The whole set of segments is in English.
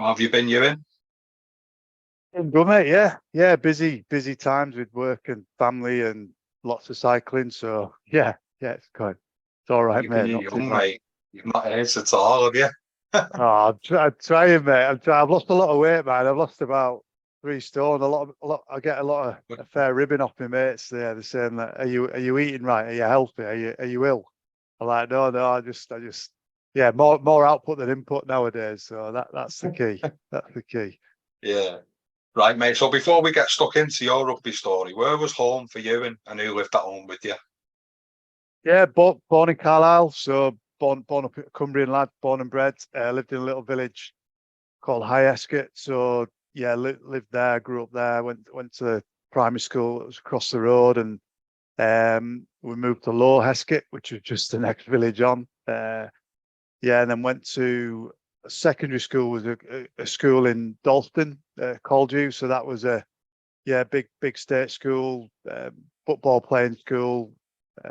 So have you been, Ewan? Good, mate. Yeah. Busy times with work and family and lots of cycling. So yeah, it's good. It's all right, Keeping mate. you Not too young, bad. mate. You've not aged at all, have you? Oh, I'm trying, mate. I've lost a lot of weight, man. I've lost about 3 stone. I get a fair ribbon off my mates. They're saying that, are you eating right? Are you healthy? Are you ill? I'm like, no. I just, yeah, more output than input nowadays. So that's the key. That's the key. Yeah. Right, mate. So before we get stuck into your rugby story, where was home for you and who lived at home with you? Yeah, born in Carlisle, so born up a Cumbrian lad, born and bred. Lived in a little village called High Escott. So yeah, lived there, grew up there. Went to primary school. It was across the road, and we moved to Low Heskett, which was just the next village on. Yeah, and then went to secondary school. Was a school in Dalston, called you. So that was a big state school, football playing school.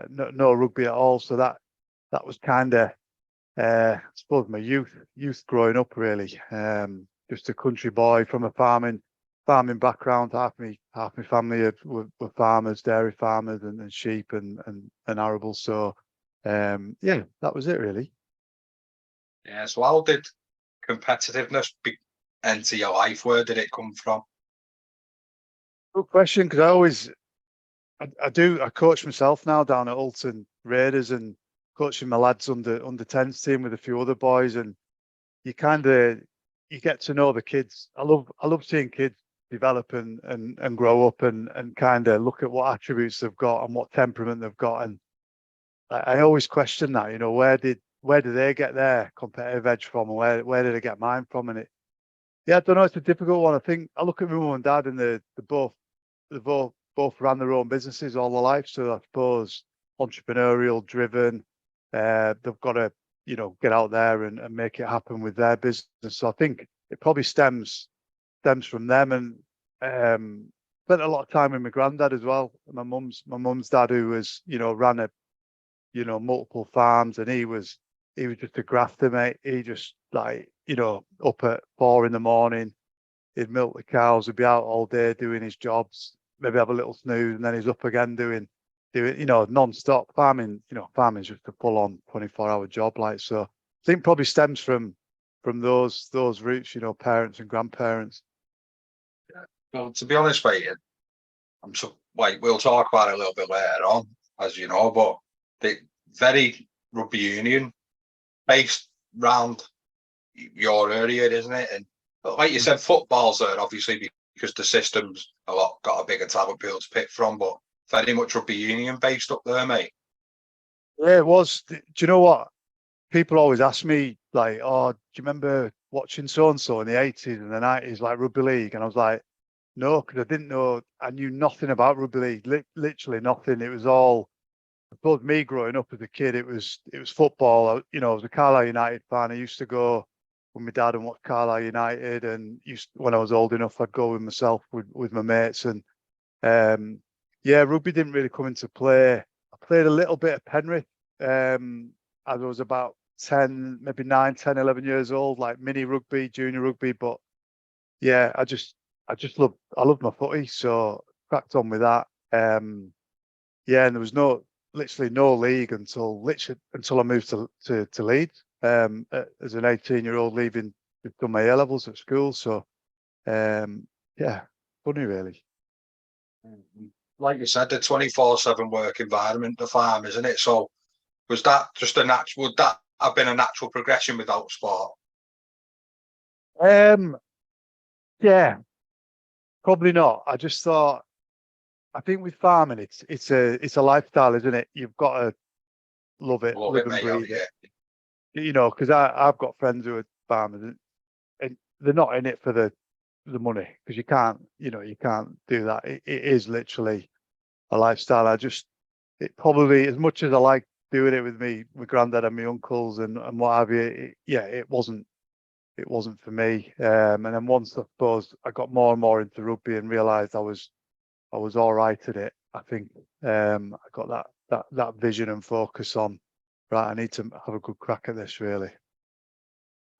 No rugby at all. So that was kind of, I suppose, my youth growing up, really. Just a country boy from a farming background. Half my family were farmers, dairy farmers, and sheep and arable. So yeah, that was it, really. Yeah. So how did competitiveness enter your life? Where did it come from? Good question, because I coach myself now down at Alton Raiders and coaching my lads under 10s team with a few other boys, and you get to know the kids. I love seeing kids develop and grow up and kind of look at what attributes they've got and what temperament they've got. And I always question that, where did they get their competitive edge from, and where did I get mine from? And I don't know, it's a difficult one. I think I look at my mum and dad, and they both ran their own businesses all their life. So I suppose entrepreneurial driven. They've got to, get out there and make it happen with their business. So I think it probably stems from them. And spent a lot of time with my granddad as well. My mum's dad, who was, ran multiple farms, and he was just a grafter, mate. He just, like, up at 4 a.m. He'd milk the cows, he'd be out all day doing his jobs, maybe have a little snooze, and then he's up again doing non-stop farming. Farming's just a full-on 24-hour job, like. So I think probably stems from those roots, parents and grandparents. Well, to be honest, mate, we'll talk about it a little bit later on, as you know, but the very rugby union based round your area, isn't it? And like you said, football's there obviously because the system's got a bigger talent pool to pick from, but very much rugby union based up there, mate. Yeah, it was. Do you know what? People always ask me, like, oh, do you remember watching so and so in the 80s and the 90s, like rugby league? And I was like, no, because I didn't know. I knew nothing about rugby league, literally nothing. It was all, I suppose, me growing up as a kid. It was football. I was a Carlisle United fan. I used to go with my dad and watch Carlisle United, and when I was old enough, I'd go with myself with my mates. And yeah, rugby didn't really come into play. I played a little bit of Penrith as I was about 10, maybe 9, 10, 11 years old, like mini rugby, junior rugby. But yeah, I loved my footy, so cracked on with that. Yeah, and there was literally no league until I moved to Leeds. As an 18-year-old, leaving, I've done my A levels at school. So yeah, funny, really. Like you said, the 24/7 work environment, the farm, isn't it? So was that just would that have been a natural progression without sport? Yeah, probably not. I just thought, I think with farming, it's a lifestyle, isn't it? You've got to love it, Love live it, and mate. breathe Yeah. it. Because I've got friends who are farmers, and they're not in it for the money, because you can't do that. It is literally a lifestyle. It probably, as much as I like doing it with me, my granddad and my uncles and what have you, it wasn't for me. And then once, I suppose, I got more and more into rugby and realised I was all right at it, I think I got that vision and focus on, right, I need to have a good crack at this, really.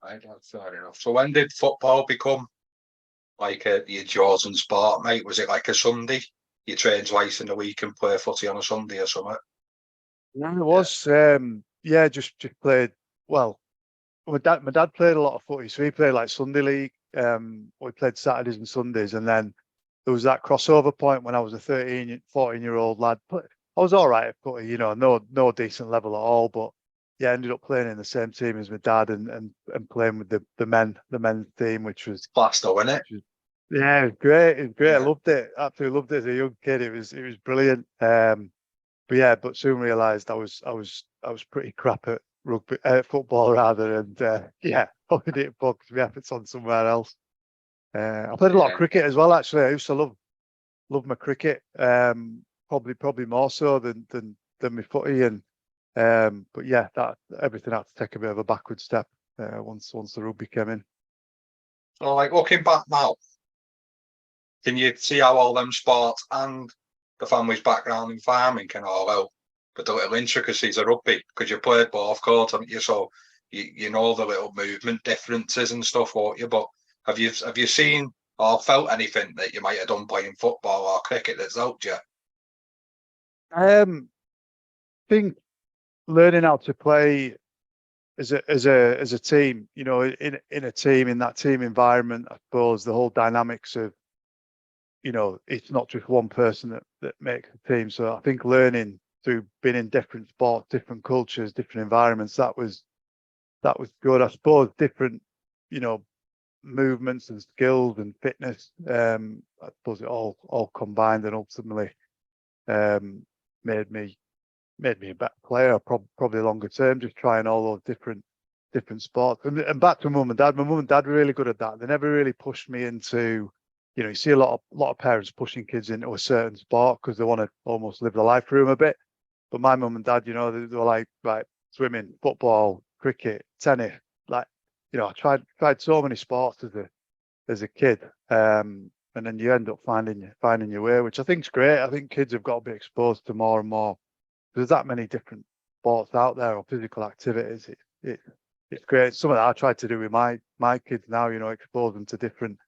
Right, that's fair enough. So when did football become like your chosen sport, mate? Was it like a Sunday? You train twice in the week and play footy on a Sunday or something? Yeah, it was. Yeah, just played. Well, my dad played a lot of footy, so he played like Sunday league. We played Saturdays and Sundays, and then there was that crossover point when I was a 14-year-old lad. But I was all right at footy, no decent level at all. But yeah, I ended up playing in the same team as my dad and playing with the men's team, which was Class though, innit? yeah, it was great. It was great. I Yeah. loved it. Absolutely loved it as a young kid. It was brilliant. But yeah, but soon realised I was pretty crap at rugby, football rather, and yeah, probably didn't focus my efforts on somewhere else. I played a lot of Yeah. cricket as well. Actually, I used to love my cricket. Probably more so than my footy. And but yeah, that everything had to take a bit of a backward step once the rugby came in. So like looking back now, can you see how all them sports and the family's background in farming can all help with the little intricacies of rugby? Because you played both courts, haven't you? So you know the little movement differences and stuff, won't you? But have you seen or felt anything that you might have done playing football or cricket that's helped you? Think learning how to play as a team, in a team, in that team environment, I suppose the whole dynamics of, it's not just one person that makes the team. So I think learning through being in different sports, different cultures, different environments, that was good. I suppose different, movements and skills and fitness. I suppose it all combined and ultimately um, made me a better player, probably longer term, just trying all those different sports. And back to mum and dad. My mum and dad were really good at that. They never really pushed me into, you see a lot of parents pushing kids into a certain sport because they want to almost live the life through them a bit. But my mum and dad, they were like, right, swimming, football, cricket, tennis. Like, I tried so many sports as a kid. And then you end up finding your way, which I think is great. I think kids have got to be exposed to more and more. There's that many different sports out there or physical activities. It's great. Something that I try to do with my kids now, expose them to different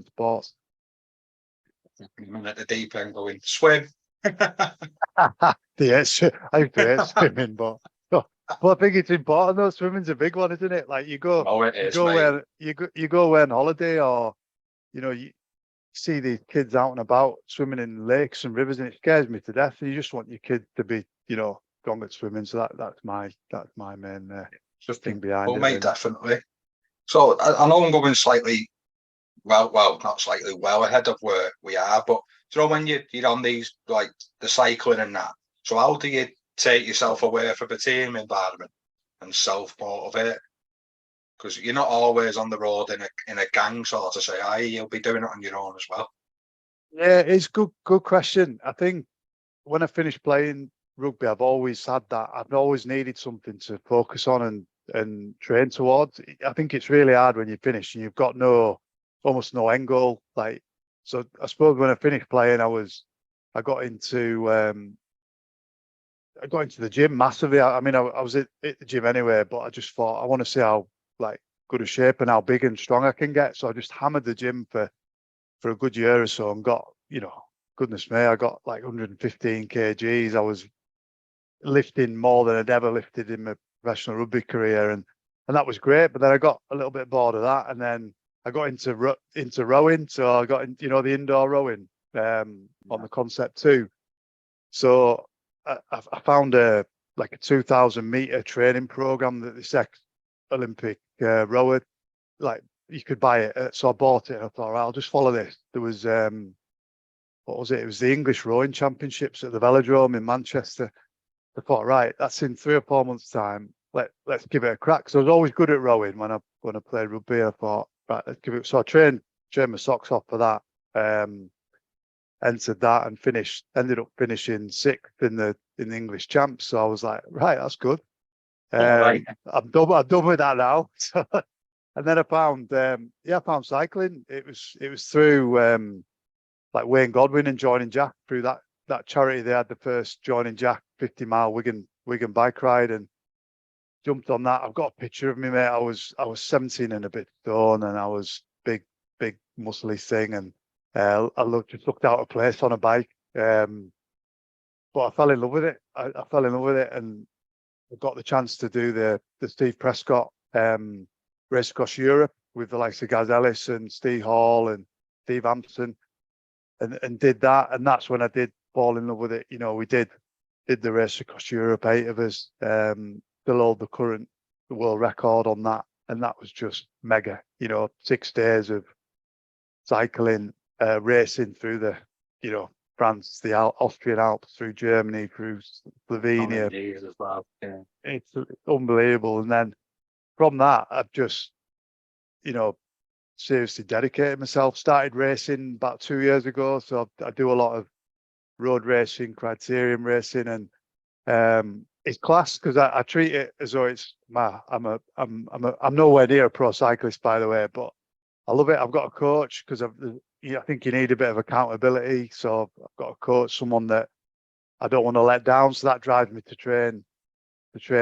sports. I'm at the deep end going swim. Yeah, I used to hate swimming, but I think it's important though. Swimming's a big one, isn't it? Like you go Oh, it is, go mate. where you go away on holiday, or you see these kids out and about swimming in lakes and rivers, and it scares me to death. And you just want your kid to be, gone at swimming. So that's my main Just thing behind well, it. mate, Really. definitely. So I know I'm going slightly not slightly well ahead of where we are, but when you're on these like the cycling and that. So how do you take yourself away from the team environment and self motivate? Because you're not always on the road in a gang sort of say, "Aye, you'll be doing it on your own as well." Yeah, it's good question. I think when I finished playing rugby, I've always had that. I've always needed something to focus on and train towards. I think it's really hard when you finish and you've got almost no end goal. Like, so I suppose when I finished playing, I got into the gym massively. I mean, I was at the gym anyway, but I just thought I want to see how like good a shape and how big and strong I can get. So I just hammered the gym for a good year or so and got, goodness me, I got like 115 kgs. I was lifting more than I'd ever lifted in my professional rugby career, and that was great. But then I got a little bit bored of that, and then I got into rowing. So I got in, the indoor rowing on the concept too. So I found a 2,000 meter training program that this ex-Olympic rower, like, you could buy it. So I bought it and I thought, right, I'll just follow this. There was what was it? It was the English Rowing Championships at the Velodrome in Manchester. I thought, right, that's in 3 or 4 months' time. Let's give it a crack. So I was always good at rowing when I played rugby. I thought, right, let's give it. So I trained my socks off for that. Entered that and ended up finishing 6th in the English champs. So I was like, right, that's good. Right. I'm done with that now. So, and then I found cycling. It was through like Wayne Godwin and Joining Jack, through that charity. They had the first Joining Jack 50-mile Wigan bike ride, and jumped on that. I've got a picture of me, mate. I was 17 and a bit stone, and I was big muscly thing, and just looked out of place on a bike. But I fell in love with it. I fell in love with it, and I got the chance to do the Steve Prescott race across Europe with the likes of Gaz Ellis and Steve Hall and Steve Hampson, and did that. And that's when I did fall in love with it. You know, we did the race across Europe, 8 of us, still hold the world record on that. And that was just mega, you know, 6 days of cycling, racing through the, you know, France, the Austrian Alps, through Germany, through Slovenia. As well. Yeah. It's unbelievable. And then from that, I've just, you know, seriously dedicated myself. Started racing about 2 years ago, so I do a lot of road racing, criterium racing, and it's class because I treat it as though it's I'm nowhere near a pro cyclist, by the way, but I love it. I've got a coach because I think you need a bit of accountability. So I've got a coach, someone that I don't want to let down. So that drives me to train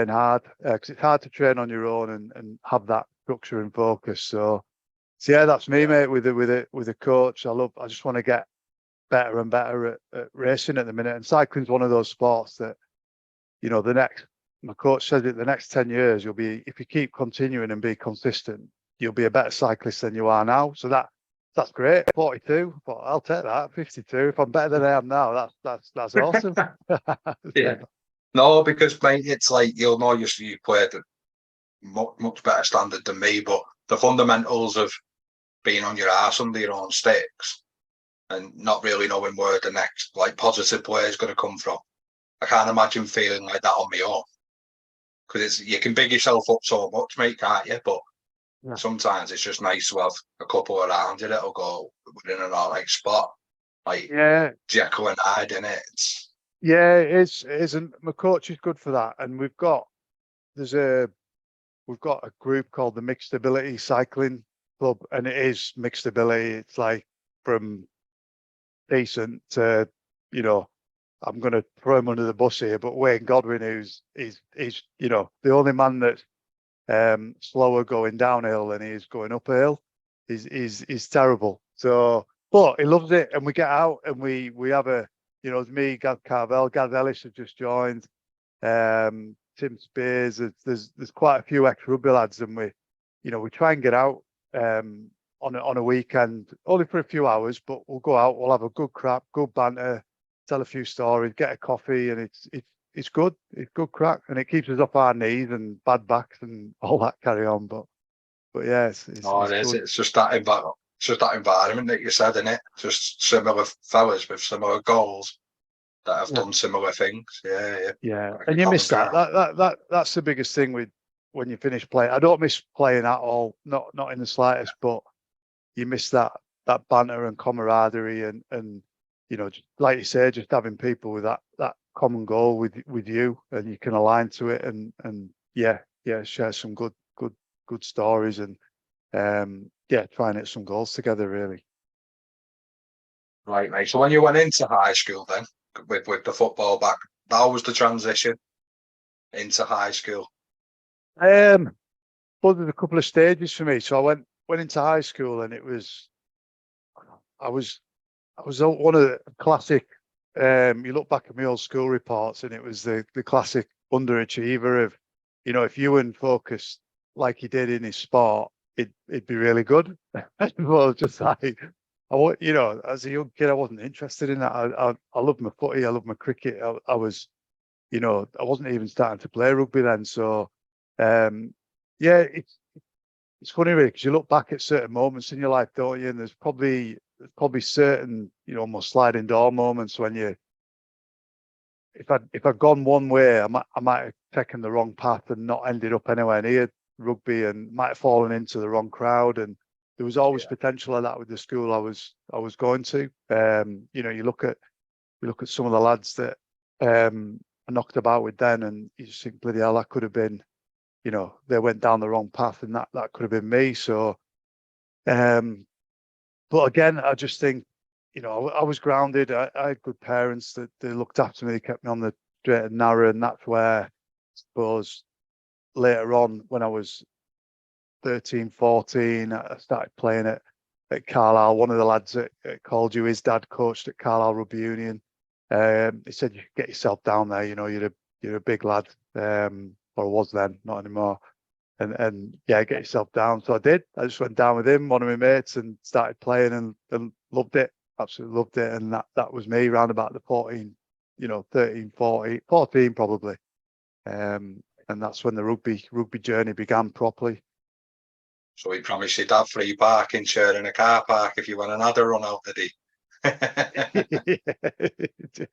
hard, because it's hard to train on your own and have that structure and focus. So yeah, that's me, mate. With a coach, I just want to get better and better at racing at the minute. And cycling's one of those sports that, you know, my coach says it, the next 10 years, if you keep continuing and be consistent, you'll be a better cyclist than you are now. So that's great. 42, but I'll take that. 52. If I'm better than I am now, that's awesome. Yeah. No, because mate, it's like, you'll know you played at much better standard than me, but the fundamentals of being on your arse under your own sticks and not really knowing where the next like positive play is going to come from. I can't imagine feeling like that on my own, because you can big yourself up so much, mate, can't you? But sometimes it's just nice to have a couple around you that'll go within an alright spot. Like Jekyll and Hyde, in it. Yeah, it is, and my coach is good for that. And we've got a group called the Mixed Ability Cycling Club, and it is mixed ability. It's like from decent to, you know, I'm going to throw him under the bus here, but Wayne Godwin, who's you know, the only man that's slower going downhill than he is going uphill, is terrible. So, but he loves it, and we get out and we have a, you know, it's me, Gav Carvel, Gaz Ellis have just joined, Tim Spears. There's quite a few ex-rugby lads, and we try and get out on a weekend, only for a few hours, but we'll go out, we'll have a good crack, good banter, tell a few stories, get a coffee, and it's good. It's good crack, and it keeps us off our knees and bad backs and all that carry on. But yeah, it's good. It's just that environment. It's just that environment that you said, innit? Just similar fellas with similar goals that have done similar things. Yeah. And you miss that. That's the biggest thing with when you finish playing. I don't miss playing at all, not in the slightest. But you miss that banter and camaraderie, and you know, like you say, just having people with that common goal with you, and you can align to it, and share some good stories, and try and hit some goals together, really. Right, mate. So when you went into high school then, with the football back, that was the transition into high school? Well, there's a couple of stages for me. So I went into high school, and I was one of the classic, you look back at my old school reports, and it was the classic underachiever of, you know, if Ewan focused like he did in his sport, it'd be really good. Well, just like, you know, as a young kid, I wasn't interested in that. I loved my footy, I loved my cricket. I was, you know, I wasn't even starting to play rugby then. So, it's funny, really, because you look back at certain moments in your life, don't you? And there's probably certain, you know, almost sliding door moments when if I'd gone one way, I might have taken the wrong path and not ended up anywhere near rugby, and might have fallen into the wrong crowd. And there was always potential of that with the school I was going to. You know, you look at some of the lads that I knocked about with then, and you just think, bloody hell, that could have been, you know, they went down the wrong path, and that could have been me. So, but again, I just think, you know, I was grounded. I had good parents that they looked after me, they kept me on the straight and narrow, and that's where, I suppose, later on, when I was 13, 14, I started playing at Carlisle. One of the lads that called you, his dad coached at Carlisle Rugby Union. He said, you get yourself down there, you're a big lad, or was then, not anymore. And yeah, get yourself down. So I did. I just went down with him, one of my mates, and started playing and loved it. Absolutely loved it. And that was me round about the 14, 13, 14 probably. And that's when the rugby journey began properly. So he promised you'd have free parking, sharing a car park if you want another run out, did he?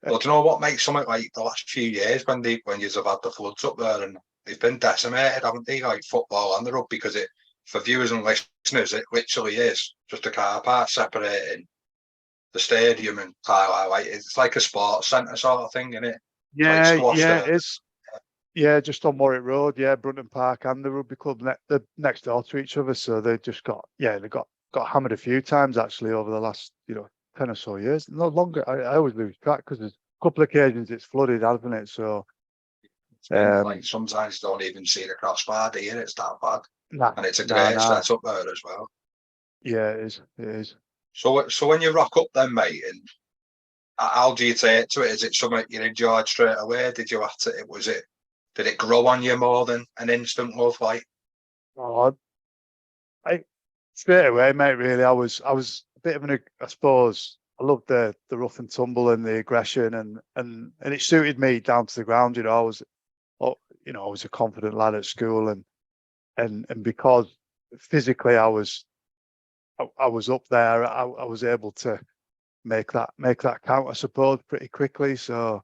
Well, do you know what makes something like the last few years when you've had the floods up there and they've been decimated, haven't they? Like football and the rugby, because for viewers and listeners, it literally is just a car park separating the stadium and Carlisle. Like it's like a sports centre sort of thing, isn't it? Yeah, it is. Yeah, just on Warwick Road. Yeah, Brunton Park and the rugby club they're next door to each other, so they just got hammered a few times actually over the last 10 or so years. No longer. I always lose track because there's a couple of occasions it's flooded, hasn't it? So like sometimes you don't even see the crossbar, do you? It's that bad. And it's a great set up there as well. Yeah, it is. It is. So when you rock up then, mate, and how do you take to it? Is it something you enjoyed straight away? Did you have to? Did it grow on you more than an instant love? Like, straight away, mate. Really, I was a bit of I suppose I loved the rough and tumble and the aggression, and it suited me down to the ground. I was a confident lad at school, and because physically I was up there, I was able to make that count, I suppose, pretty quickly. So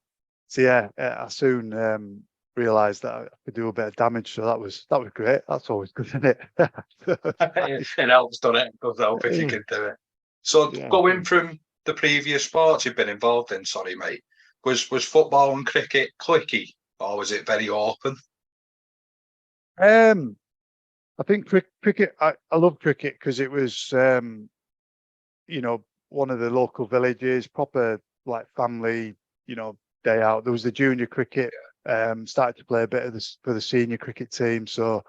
yeah, I soon realised that I could do a bit of damage. So that was great. That's always good, isn't it? it helps, doesn't it? It does help if you can do it. So going from the previous sports you've been involved in, sorry, mate, was football and cricket clicky, or was it very open? I think cricket. I love cricket because it was, one of the local villages, proper like family, day out. There was the junior cricket. Started to play a bit of this for the senior cricket team, so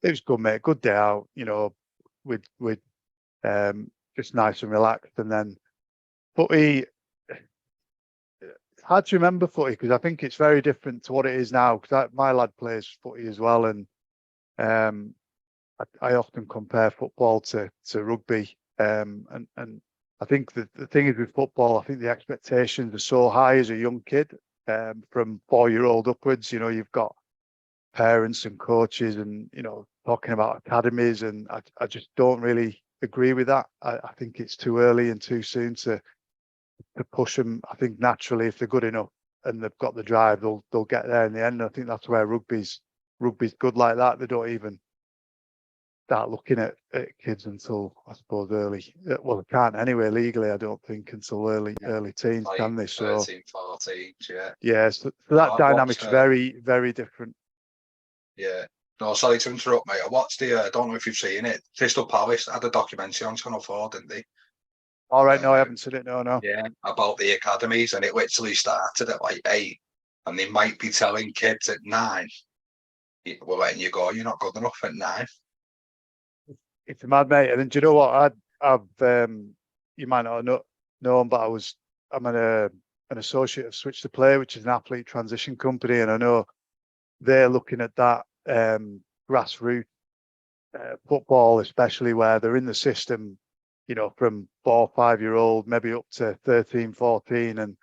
it was good, mate. Good day out, with just nice and relaxed. And then footy. It's hard to remember footy because I think it's very different to what it is now. Because my lad plays footy as well, and I often compare football to rugby. And I think the thing is with football, I think the expectations are so high as a young kid. From 4-year-old upwards, you've got parents and coaches and, talking about academies, and I just don't really agree with that. I think it's too early and too soon to push them. I think naturally, if they're good enough and they've got the drive, they'll get there in the end. I think that's where rugby's good like that. They don't even start looking at kids until, I suppose, early. Well, they can't anyway legally, I don't think, until early teens, like, can they? So 13, 14, yeah. Yeah, so that dynamic's very, very different. Yeah. No, sorry to interrupt, mate. I watched I don't know if you've seen it, Crystal Palace had a documentary on Channel 4, didn't they? All right, no, I haven't seen it, no. Yeah, about the academies, and it literally started at like 8, and they might be telling kids at 9, we're letting you go, you're not good enough at 9. It's a mad, mate. And then do you know what? I've you might not have known, but I'm an associate of Switch to Play, which is an athlete transition company, and I know they're looking at that grassroots football, especially where they're in the system, from 4 or 5-year-old, maybe up to 13, 14, and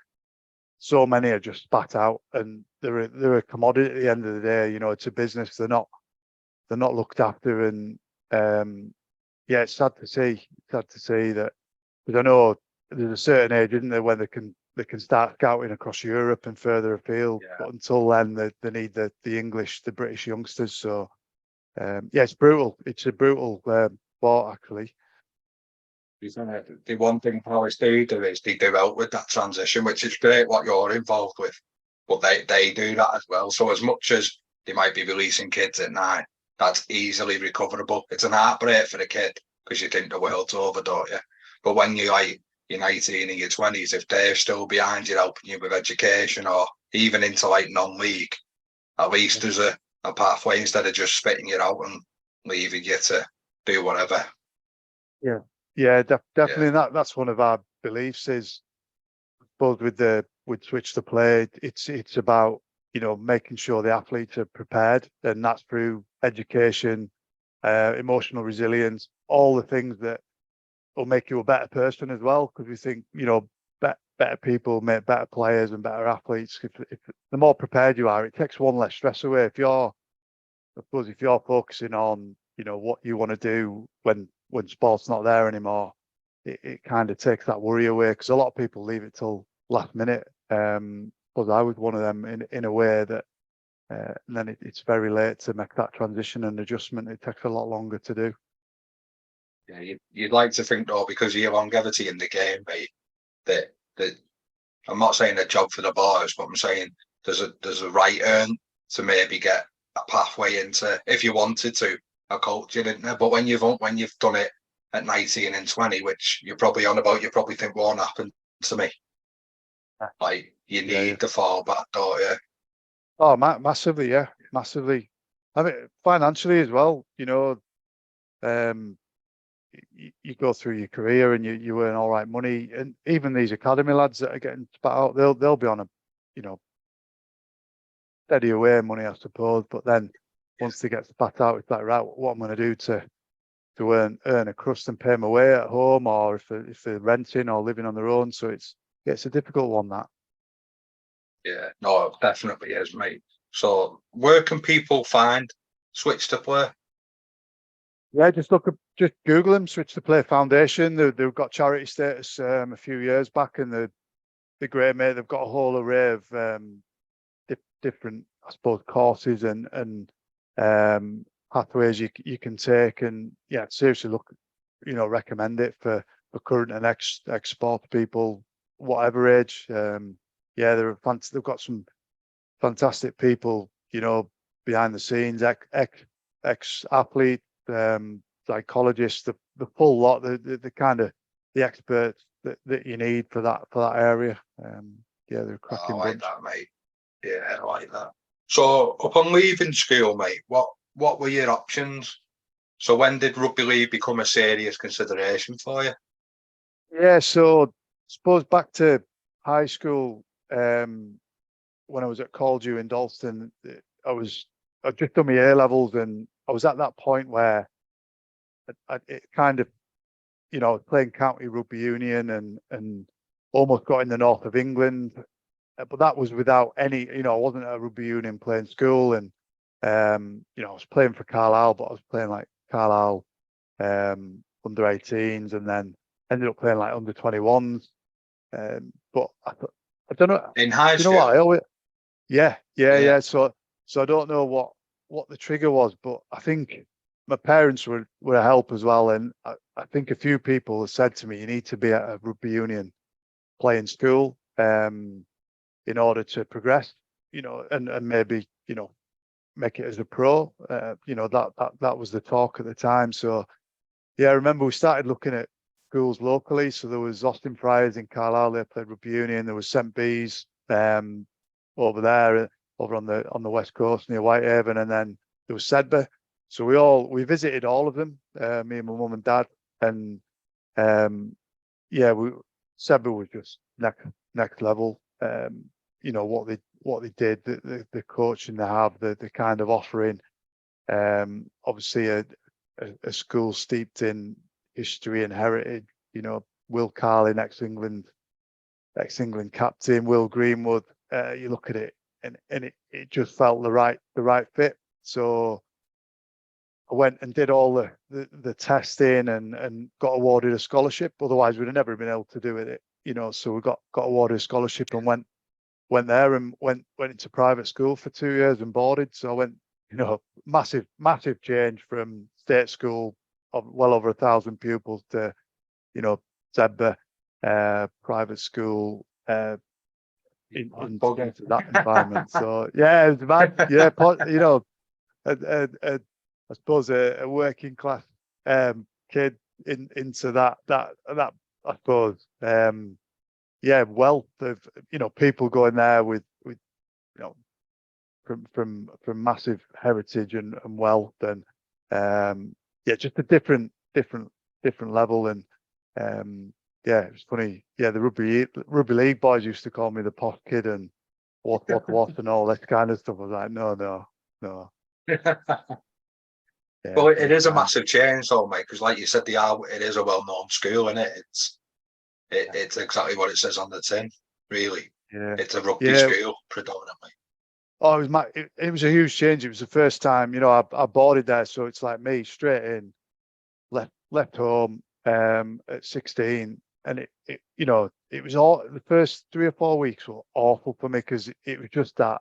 so many are just spat out, and they're a commodity at the end of the day. It's a business. They're not looked after, and yeah, it's sad to see that, because I know there's a certain age, isn't there, when they can start scouting across Europe and further afield. Yeah. But until then, they need the British youngsters. So yeah, it's brutal. It's a brutal sport, actually. The one thing Palace do is they do help with that transition, which is great what you're involved with, but they do that as well. So as much as they might be releasing kids at 9, that's easily recoverable. It's an heartbreak for the kid because you think the world's over, don't you? But when you're 19 and your 20s, if they're still behind you helping you with education or even into like non-league, at least there's a a pathway instead of just spitting you out and leaving you to do whatever. Yeah, definitely. That's one of our beliefs is both with Switch to Play. It's about, you know, making sure the athletes are prepared, and that's through education, emotional resilience, all the things that will make you a better person as well. Because we think, you know, better people make better players and better athletes. If the more prepared you are, it takes one less stress away. If you're focusing on, you know, what you want to do when sport's not there anymore, it kind of takes that worry away, because a lot of people leave it till last minute. Because I was one of them in a way that, and then it's very late to make that transition and adjustment. It takes a lot longer to do. Yeah, you'd like to think though, because of your longevity in the game, mate, that I'm not saying a job for the boys, but I'm saying there's a right earn to maybe get a pathway into, if you wanted to, a culture, didn't there? But when you've done it at 19 and 20, which you're probably on about, you probably think, what happened to me? Like, you need the fall back, don't you? Oh, massively, yeah, massively. I mean, financially as well. You know, you go through your career and you earn all right money, and even these academy lads that are getting spat out, they'll be on a, you know, steady away money, I suppose. But then once they get spat out, it's like, right, what I'm going to do to earn a crust and pay my way at home, or if they're renting or living on their own. So it's a difficult one, that. Yeah, no, it definitely is, mate. So where can people find Switch to Play? Yeah, just Google them, Switch to Play Foundation. They've got charity status a few years back, and they're great, mate. They've got a whole array of different, I suppose, courses and pathways you can take. And yeah, seriously, look, you know, recommend it for current and ex sport people, whatever age. Yeah, they've got some fantastic people, you know, behind the scenes, ex athlete, psychologists, the full lot, the kind of the experts that you need for that area. Yeah, they're a cracking I like bunch. that, mate. Yeah, I like that. So upon leaving school, mate, what were your options? So when did rugby league become a serious consideration for you? Yeah, so suppose back to high school, when I was at Coldew in Dalston, I'd just done my A levels, and I was at that point where it kind of, you know, playing county rugby union and almost got in the north of England, but that was without any, you know, I wasn't at a rugby union playing school, and you know, I was playing for Carlisle, but I was playing like Carlisle under 18s, and then ended up playing like under 21s. But I don't know. In high You know what? school? Yeah. So I don't know what the trigger was, but I think my parents were a help as well, and I think a few people have said to me, you need to be at a rugby union playing school in order to progress, you know, and maybe, you know, make it as a pro. You know, that was the talk at the time. So yeah, I remember we started looking at schools locally. So there was Austin Friars in Carlisle, they played rugby union. There was St Bees over there, over on the west coast near Whitehaven, and then there was Sedbergh. So we visited all of them, me and my mum and dad, and yeah, Sedbergh was just next level. You know what they did, the coaching they have, the kind of offering. Obviously a school steeped in history and heritage. You know, Will Carlin, ex-England captain, Will Greenwood. You look at it, and it just felt the right fit. So I went and did all the testing and got awarded a scholarship. Otherwise, we'd have never been able to do it. You know, so we got awarded a scholarship and went there and went into private school for 2 years and boarded. So I went, you know, massive change from state school of well over 1,000 pupils to, you know, Sedbergh, private school, into that environment. So yeah, it was bad. Yeah, you know, I suppose a working class kid into that I suppose yeah, wealth of, you know, people going there with you know, from massive heritage and wealth, and yeah, just a different level. And yeah, it was funny. Yeah, the rugby league boys used to call me the posh kid and what and all that kind of stuff. I was like, no. Yeah, Well, it is a massive change, though, mate. Because, like you said, it is a well-known school, isn't it? It's exactly what it says on the tin. Really, yeah, it's a rugby school predominantly. Oh, it was a huge change. It was the first time, I boarded there, so it's like me straight in, left home at 16, and it was all the first 3 or 4 weeks were awful for me because it was just that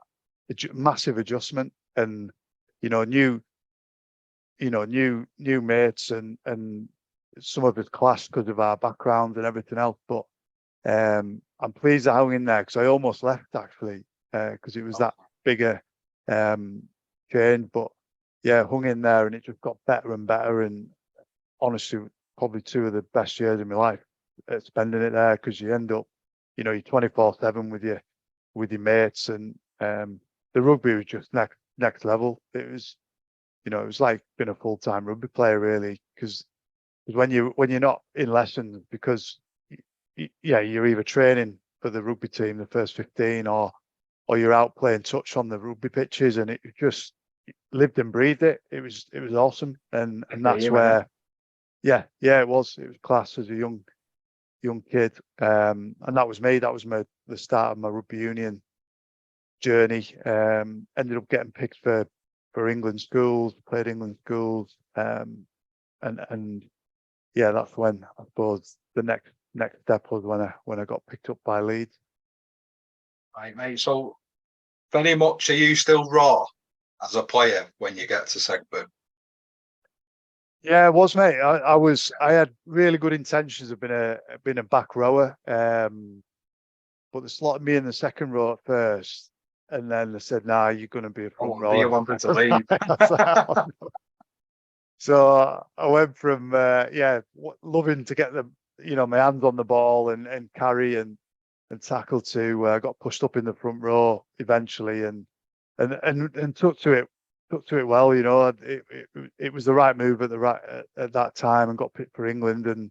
massive adjustment, and new mates and some of his class because of our backgrounds and everything else. But I'm pleased I hung in there because I almost left actually because it was that bigger change. But yeah, hung in there and it just got better and better. And honestly, probably 2 of the best years of my life spending it there, because you end up, you're 24/7 with your mates, and the rugby was just next level. It was, it was like being a full-time rugby player really, because when you're not in lessons, because yeah, you're either training for the rugby team, the first 15, or you're out playing touch on the rugby pitches, and it just lived and breathed it. It was awesome, and that's where, yeah, it was class as a young kid, and that was me. That was the start of my rugby union journey. Ended up getting picked for England schools, played England schools, and yeah, that's when I suppose the next step was when I got picked up by Leeds. Right, mate. So very much, are you still raw as a player when you get to Segburn? Yeah, it was, mate. I had really good intentions of being a back rower, but they slotted me in the second row at first, and then they said, "Nah, you're going to be a front rower." You wanted to leave. So I went from loving to get my hands on the ball and carry and tackle, to I got pushed up in the front row eventually, and took to it well. It was the right move at that time, and got picked for England and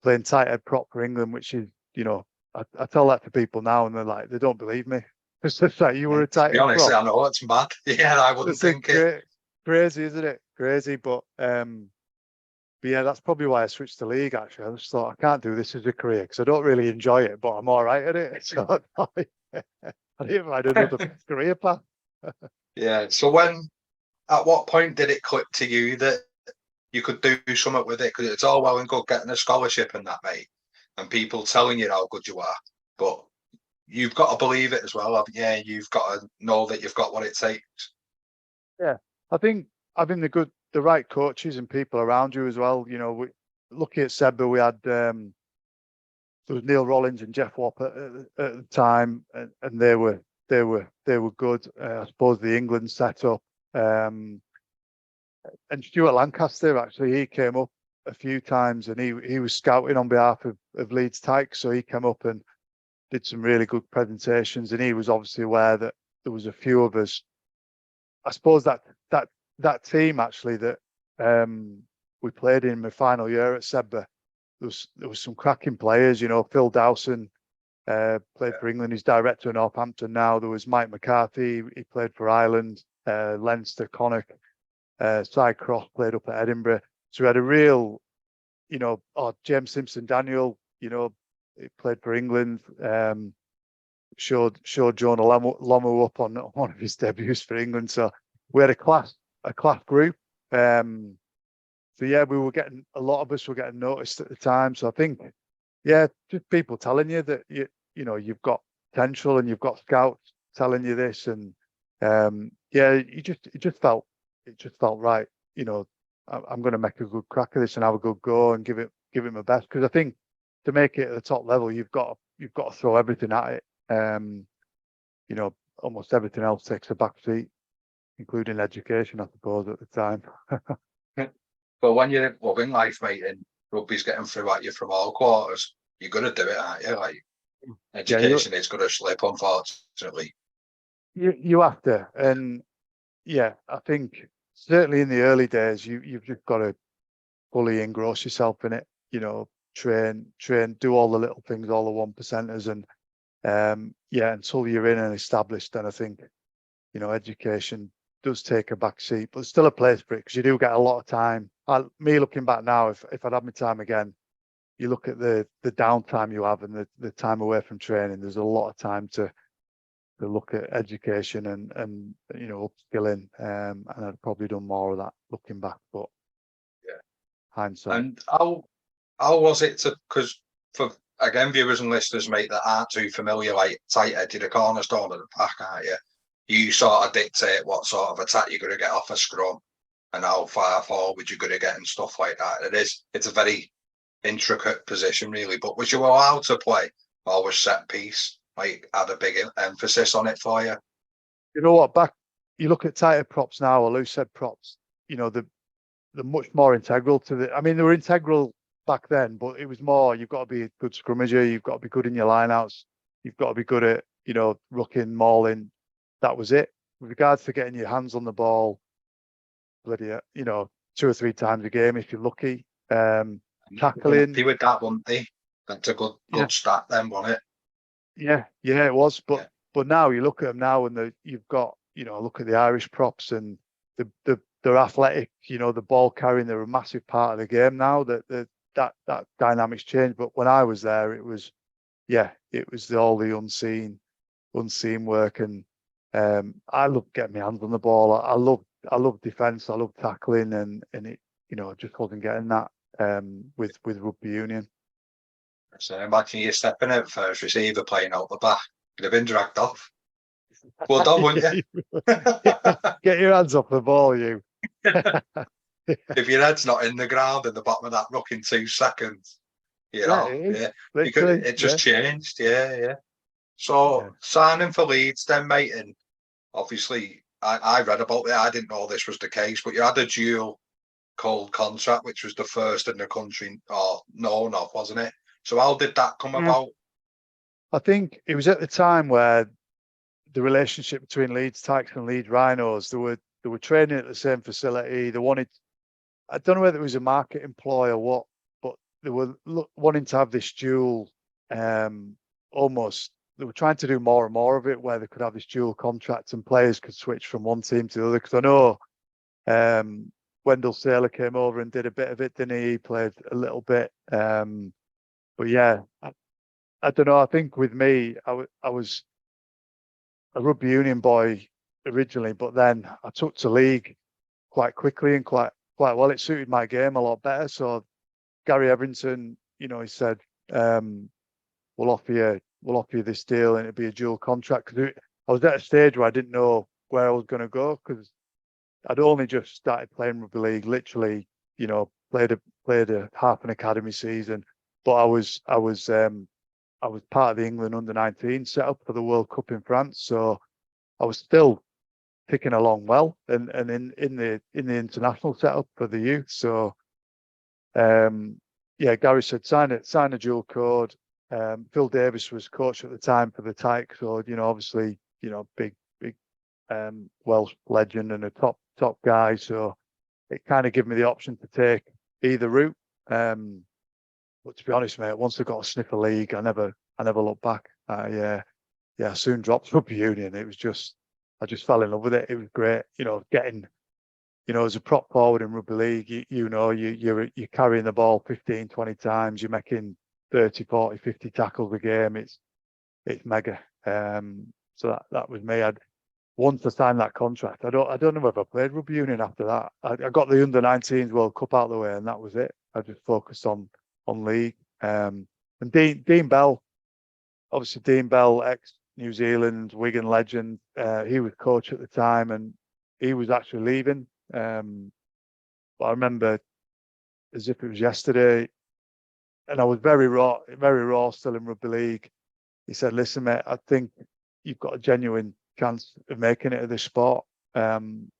playing tight head prop for England, which is, I tell that to people now and they're like, they don't believe me. It's just like, you were a tight head prop. Honestly, I know it's mad. Yeah, I wouldn't think it. Crazy, isn't it? Crazy, but yeah, that's probably why I switched to league. Actually, I just thought I can't do this as a career because I don't really enjoy it, but I'm all right at it. So I didn't find another career path. Yeah. So at what point did it click to you that you could do something with it? Because it's all well and good getting a scholarship and that, mate, and people telling you how good you are, but you've got to believe it as well. Yeah, you've got to know that you've got what it takes. Yeah, I think having the right coaches and people around you as well. Lucky at Sebba, we had there was Neil Rollins and Jeff Wapp at the time, and they were good. I suppose the England setup, and Stuart Lancaster, actually, he came up a few times, and he was scouting on behalf of Leeds Tykes, so he came up and did some really good presentations, and he was obviously aware that there was a few of us. I suppose that team actually that we played in my final year at Sebba, there was some cracking players. Phil Dowson played for England. He's director of Northampton now. There was Mike McCarthy. He played for Ireland. Leinster, Connacht. Cy Cross played up at Edinburgh. So we had a real, James Simpson Daniel, he played for England. Showed Jonah Lomu up on one of his debuts for England. So we had a class group. So yeah, a lot of us were getting noticed at the time. So I think, yeah, just people telling you that you've got potential, and you've got scouts telling you this, and yeah, it just felt right. I'm going to make a good crack of this and have a good go and give it my best, because I think to make it at the top level, you've got to throw everything at it. Almost everything else takes a back seat, including education, I suppose, at the time. But when you're loving life, mate, and rugby's getting through at you from all quarters, you're going to do it, aren't you? Like, education is going to slip, unfortunately. You have to, and yeah, I think certainly in the early days, you've just got to fully engross yourself in it. You know, train, do all the little things, all the 1%ers, and yeah, until you're in and established, then I think, you know, education does take a back seat, but there's still a place for it because you do get a lot of time. Me looking back now, if I'd had my time again, you look at the downtime you have and the time away from training, there's a lot of time to look at education and you know, upskilling. And I'd probably done more of that looking back, but Yeah. hindsight. And how was it to, because for again viewers and listeners, mate, that aren't too familiar, like tight head, you're the cornerstone of the pack, aren't you? You sort of dictate what sort of attack you're going to get off a scrum and how far forward you're going to get and stuff like that. It's a very intricate position, really. But was you allowed to play, or was set piece like had a big emphasis on it for you? You know what? Back, you look at tighter props now, or loose head props. You know, they're much more integral to the. I mean, they were integral back then, but it was more. You've got to be a good scrummager. You've got to be good in your lineouts. You've got to be good at, you know, rucking, mauling. That was it. With regards to getting your hands on the ball, bloody, you know, 2 or 3 times a game if you're lucky. Tackling. Happy with that, weren't they? That's a good Yeah, stat then, wasn't it? yeah, it was. Yeah. But now you look at them now, and you've got, you know, look at the Irish props, and they're athletic. You know, the ball carrying, they're a massive part of the game now. That dynamics changed. But when I was there, it was, yeah, it was all the unseen work, and I love getting my hands on the ball. I love defence. I love tackling, and it, you know, just wasn't getting that with rugby union. So imagine you stepping out first receiver playing out the back. You'd have been dragged off. Well done, wouldn't you? Get your hands off the ball, you. If your head's not in the ground in the bottom of that ruck in 2 seconds, you Yeah, know, it is. yeah. Literally, It just changed, yeah. So signing for Leeds then, mate, and obviously I read about it. I didn't know this was the case, but you had a dual cold contract, which was the first in the country, or known of, wasn't it? So how did that come yeah. about? I think it was at the time where the relationship between Leeds Tykes and Leeds Rhinos, they were training at the same facility. They wanted, I don't know whether it was a market employ or what, but they were wanting to have this dual, almost, they were trying to do more and more of it where they could have this dual contract and players could switch from one team to the other. Because I know Wendell Saylor came over and did a bit of it, didn't he? He played a little bit. But yeah, I don't know. I think with me, I was a rugby union boy originally, but then I took to league quite quickly and quite well. It suited my game a lot better. So Gary Everington, you know, he said, we'll offer you this deal, and it'd be a dual contract. Because I was at a stage where I didn't know where I was going to go, because I'd only just started playing rugby league. Literally, you know, played a half an academy season, but I was part of the England under-19 setup for the World Cup in France. So I was still ticking along well, and in the international setup for the youth. So yeah, Gary said sign a dual code. Phil Davis was coach at the time for the Tykes, so you know, obviously, you know, big Welsh legend and a top guy. So it kind of gave me the option to take either route. But to be honest, mate, once I got a sniff of league, I never looked back. I soon dropped rugby union. It was just, I just fell in love with it. It was great, you know, getting, you know, as a prop forward in rugby league, you know, you're carrying the ball 15, 20 times, you're making 30, 40, 50 tackles a game. It's mega. So that was me. Once I signed that contract, I don't know if I played rugby union after that. I got the under-19s World Cup out of the way, and that was it. I just focused on league. And Dean Bell, obviously Dean Bell, ex New Zealand Wigan legend. He was coach at the time, and he was actually leaving. But I remember as if it was yesterday, and I was very raw still in rugby league. He said, "Listen, mate, I think you've got a genuine chance of making it at this sport." And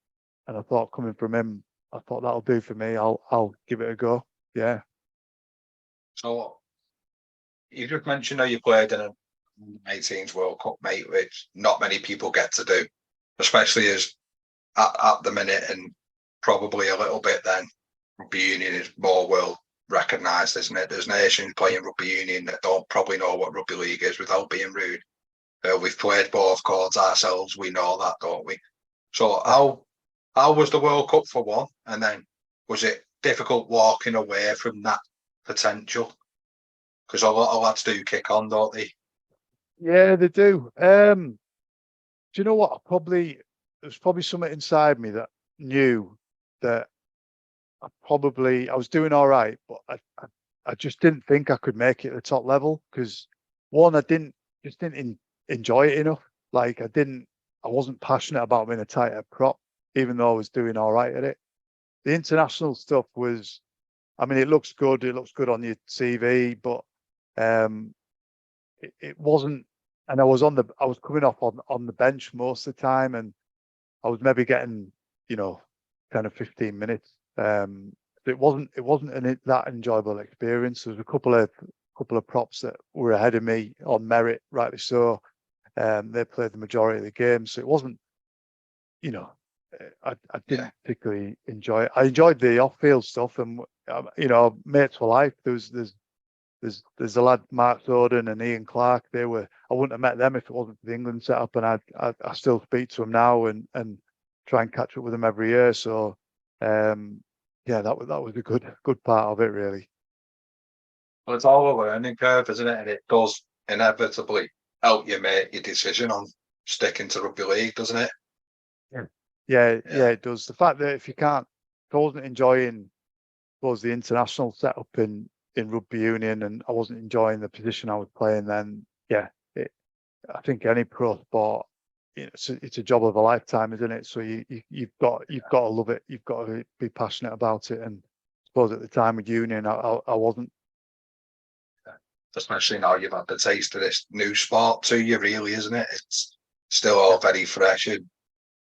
I thought, coming from him, I thought that'll do for me. I'll give it a go. Yeah. So you just mentioned how you played in 18's World Cup, mate, which not many people get to do, especially as at the minute, and probably a little bit then. Rugby union is more world recognised, isn't it? There's nations playing rugby union that don't probably know what rugby league is, without being rude. We've played both codes ourselves. We know that, don't we? So how was the World Cup for one? And then was it difficult walking away from that potential? Because a lot of lads do kick on, don't they? Yeah, they do. Do you know what? There's probably something inside me that knew that I was doing all right, but I just didn't think I could make it at the top level because one, I didn't enjoy it enough. Like I wasn't passionate about being a tight head prop, even though I was doing all right at it. The international stuff was, I mean, it looks good. It looks good on your CV, but it wasn't. And I was coming off on the bench most of the time, and I was maybe getting, 10 or 15 minutes. It wasn't that enjoyable experience. There was a couple of props that were ahead of me on merit, rightly so. They played the majority of the game, so it wasn't, I didn't particularly enjoy it. I enjoyed the off-field stuff, and mates for life. There's a lad, Mark Soden and Ian Clark. I wouldn't have met them if it wasn't for the England setup, and I still speak to them now and try and catch up with them every year. So that was a good part of it, really. Well, it's all a learning curve, isn't it? And it does inevitably help you make your decision on sticking to rugby league, doesn't it? Yeah, it does. The fact that if I wasn't enjoying, the international setup in rugby union, and I wasn't enjoying the position I was playing, then I think any pro sport, it's a job of a lifetime, isn't it? So you've got to love it. You've got to be passionate about it. And I suppose at the time with union, I wasn't. Especially now you've had the taste of this new sport to you, really, isn't it? It's still all very fresh. And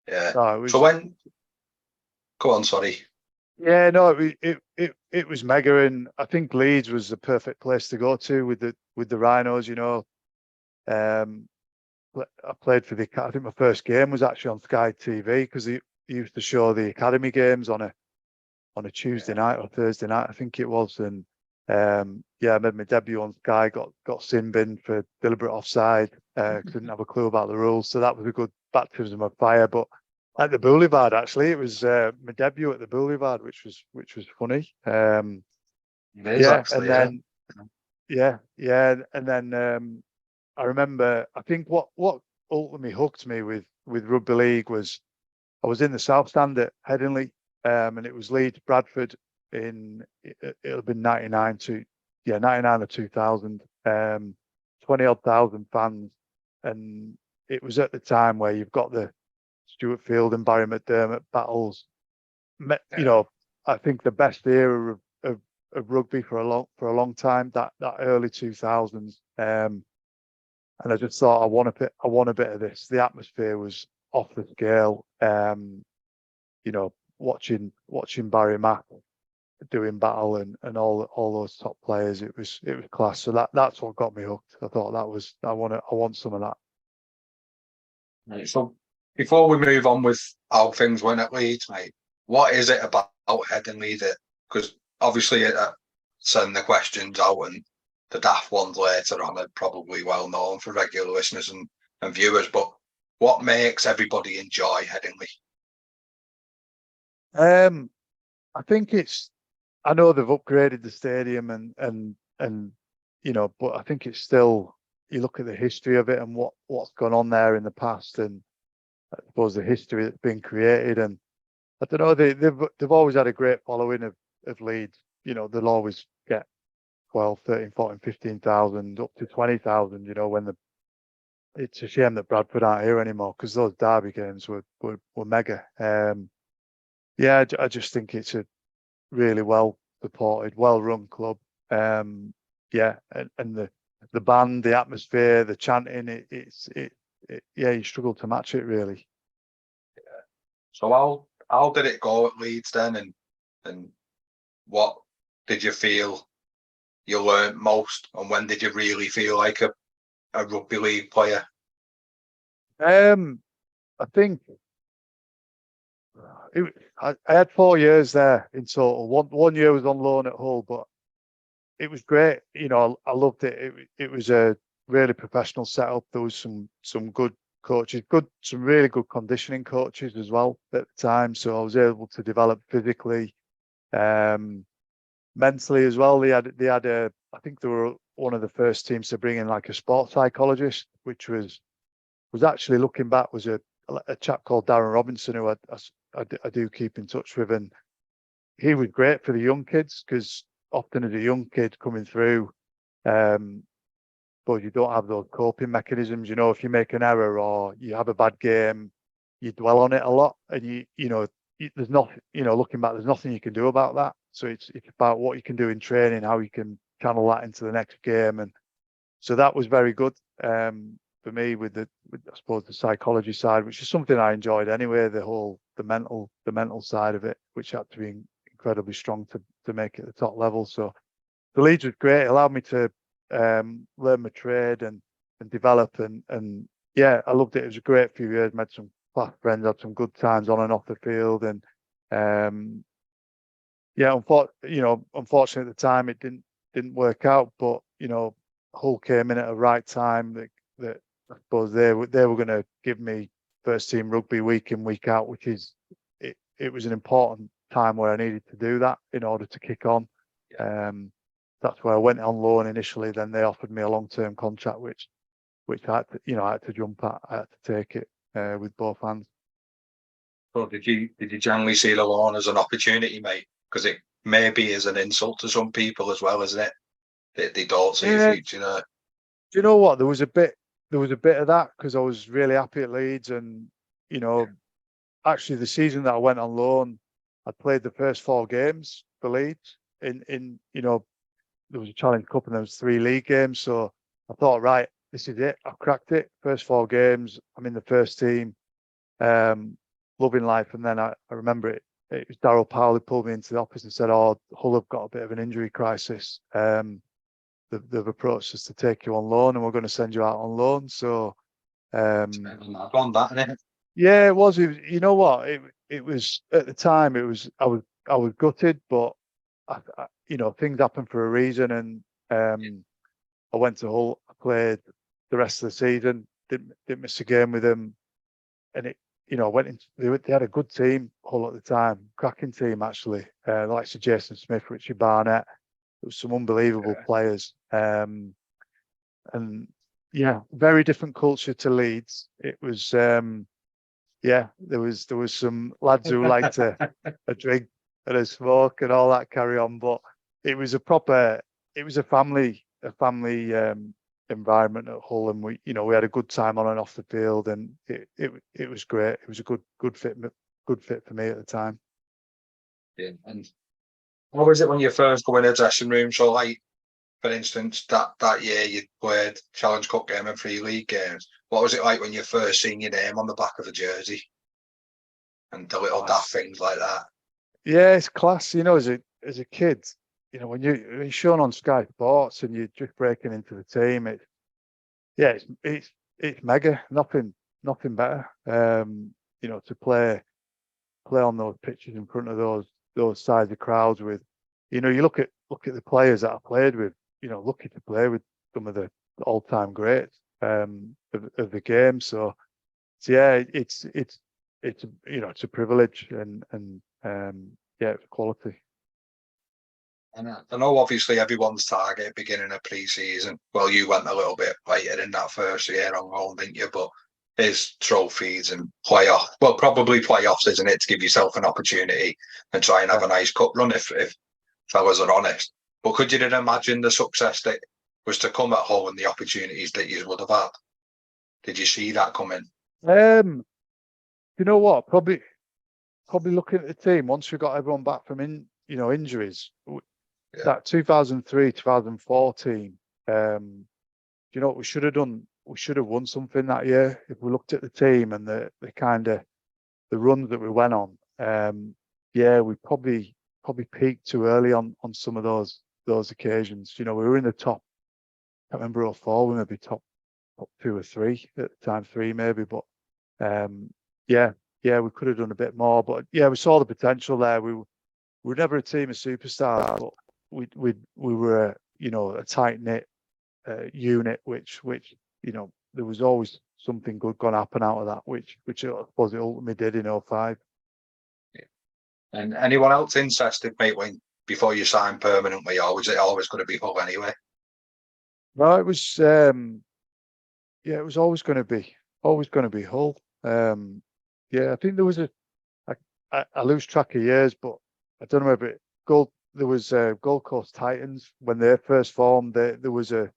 No, so when, go on, sorry. Yeah, no, it was mega, and I think Leeds was the perfect place to go to with the Rhinos. I played for I think my first game was actually on Sky TV because they used to show the academy games on a Tuesday night or Thursday night, I think it was, and I made my debut on Sky. Got sin bin for deliberate offside. Didn't have a clue about the rules, so that was a good baptism of fire. But at the Boulevard, actually, it was my debut at the Boulevard, which was funny. And then I remember. I think what ultimately hooked me with rugby league was I was in the South Stand at Headingley, and it was Leeds Bradford it'll have been 99 or 2000, 20 odd thousand fans, and it was at the time where you've got the Stuart Field and Barry McDermott battles. I think the best era of rugby for a long time, that early 2000s. And I just thought I want a bit of this. The atmosphere was off the scale. Watching Barry Mack doing battle and all those top players, it was class. So that's what got me hooked. I thought I want some of that. Right, so before we move on with how things went at Leeds, mate, what is it about Headingley that, because obviously send the questions out, and the daft ones later on are probably well known for regular listeners and viewers, but what makes everybody enjoy Headingley? I think I know they've upgraded the stadium and but I think it's still, you look at the history of it and what's gone on there in the past, and I suppose the history that's been created, and I don't know, they've always had a great following of Leeds. They'll always get 12, 13, 14, 15,000 up to 20,000, when it's a shame that Bradford aren't here anymore, because those derby games were mega. I just think it's a really well supported, well run club. And the band, the atmosphere, the chanting, you struggle to match it, really. So how did it go at Leeds then, and what did you feel you learned most, and when did you really feel like a a rugby league player? I think I had 4 years there in total. One year was on loan at Hull, but it was great. You know, I loved it. It was a really professional setup. There was some good coaches, some really good conditioning coaches as well at the time. So I was able to develop physically, mentally as well. They had I think they were one of the first teams to bring in like a sports psychologist, which was actually, looking back, was a chap called Darren Robinson, who I do keep in touch with, and he was great for the young kids, because often as a young kid coming through, but you don't have those coping mechanisms. You know, if you make an error or you have a bad game, you dwell on it a lot, and there's nothing, looking back, there's nothing you can do about that. So it's about what you can do in training, how you can channel that into the next game, and so that was very good for me with I suppose the psychology side, which is something I enjoyed anyway. The mental side of it, which had to be incredibly strong to make it at the top level. So the Leeds was great. It allowed me to learn my trade and develop, and yeah, I loved it. It was a great few years. Met some class friends, had some good times on and off the field, and yeah, unfortunately at the time it didn't work out, but Hull came in at a right time that I suppose they were going to give me first team rugby week in, week out, which is it was an important time where I needed to do that in order to kick on. That's where I went on loan initially. Then they offered me a long-term contract, which I had to jump at. I had to take it with both hands. But did you generally see the loan as an opportunity, mate? Because it maybe is an insult to some people as well, isn't it? They don't see a future there. Do you know what? There was a bit of that, because I was really happy at Leeds, and actually the season that I went on loan, I played the first 4 games for Leeds. There was a Challenge Cup and there was 3 league games, so I thought, right, this is it. I've cracked it. First 4 games, I'm in the first team, loving life. And then I remember it was Darryl Powell who pulled me into the office and said, "Oh, Hull have got a bit of an injury crisis. They've approached us to take you on loan, and we're going to send you out on loan." So On that, innit? yeah, it was. You know what? It was at the time. I was gutted, but things happen for a reason, and I went to Hull. I played the rest of the season. Didn't miss a game with them, and I went into. They had a good team, Hull, at the time, cracking team actually. The likes of Jason Smith, Richie Barnett. There was some unbelievable players, and yeah, very different culture to Leeds. It was yeah, there was some lads who liked a drink and a smoke and all that carry on, but it was a family environment at Hull, and we had a good time on and off the field, and it was great. It was a good fit for me at the time. Yeah. And what was it when you first go in a dressing room? So, like, for instance, that year you played Challenge Cup game and 3 league games. What was it like when you first seen your name on the back of a jersey and the little daft things like that? Yeah, it's class. As a kid, when you're shown on Sky Sports and you're just breaking into the team, it's mega. Nothing better. To play on those pitches in front of those size of crowds with, you look at the players that I played with. Lucky to play with some of the all-time greats of the game. So yeah, it's a privilege, and yeah, it's quality. And I know obviously everyone's target beginning of pre-season. Well, you went a little bit later in that first year on loan, didn't you? But is trophies and playoff. Well, probably playoffs, isn't it, to give yourself an opportunity and try and have a nice cup run if fellas are honest. But could you then imagine the success that was to come at Hull and the opportunities that you would have had? Did you see that coming? You know what? Probably looking at the team once we got everyone back from injuries. That 2003, 2014. What we should have done? We should have won something that year if we looked at the team and the kind of the runs that we went on. Yeah, we probably peaked too early on some of those occasions. We were in the top. I can't remember 04. We may be top top 2 or 3 at the time, 3 maybe, but yeah, we could have done a bit more, but yeah, we saw the potential there. We were never a team of superstars, but we were a tight knit unit, which there was always something good going to happen out of that, which I suppose it ultimately did in 05. And anyone else interested, mate, before you signed permanently, or was it always going to be Hull anyway? No, it was it was always going to be Hull. Yeah, I think there was I lose track of years, but I don't know if there was Gold Coast Titans when they first formed. There was a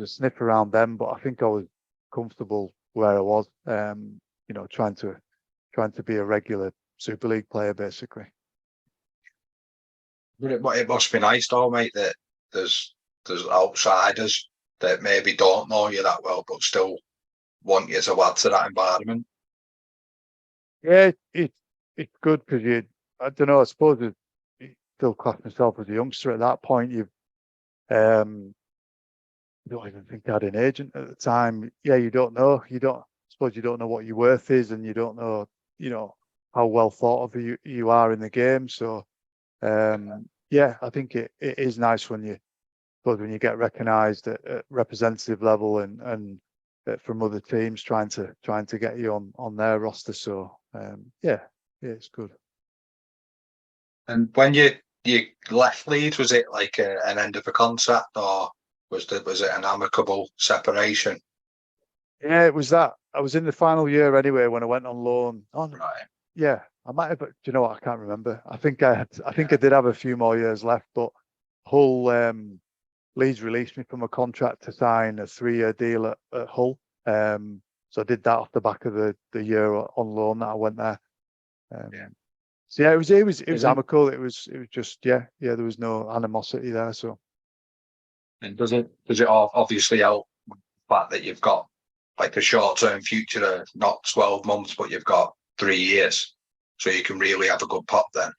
sniff around them, but I think I was comfortable where I was. Trying to be a regular Super League player, basically. But it must be nice, though, mate, that there's outsiders that maybe don't know you that well, but still want you to add to that environment. Yeah, it's good because I don't know. I suppose you still class myself as a youngster at that point. I don't even think I had an agent at the time. Yeah, you don't know. I suppose you don't know what your worth is, and you don't know, how well thought of you are in the game. So, yeah, I think it is nice when you get recognised at representative level and from other teams trying to get you on their roster. So, yeah, it's good. And when you left Leeds, was it like an end of a contract, or was it an amicable separation? Yeah, it was that. I was in the final year anyway when I went on loan. Right. Yeah, I might have. Do you know what? I can't remember. I think I did have a few more years left, but Hull Leeds released me from a contract to sign a 3-year deal at Hull. So I did that off the back of the year on loan that I went there. So yeah, it was amicable. It was just there was no animosity there. So. And does it obviously help the fact that you've got like a short-term future of not 12 months, but you've got 3 years, so you can really have a good pop then?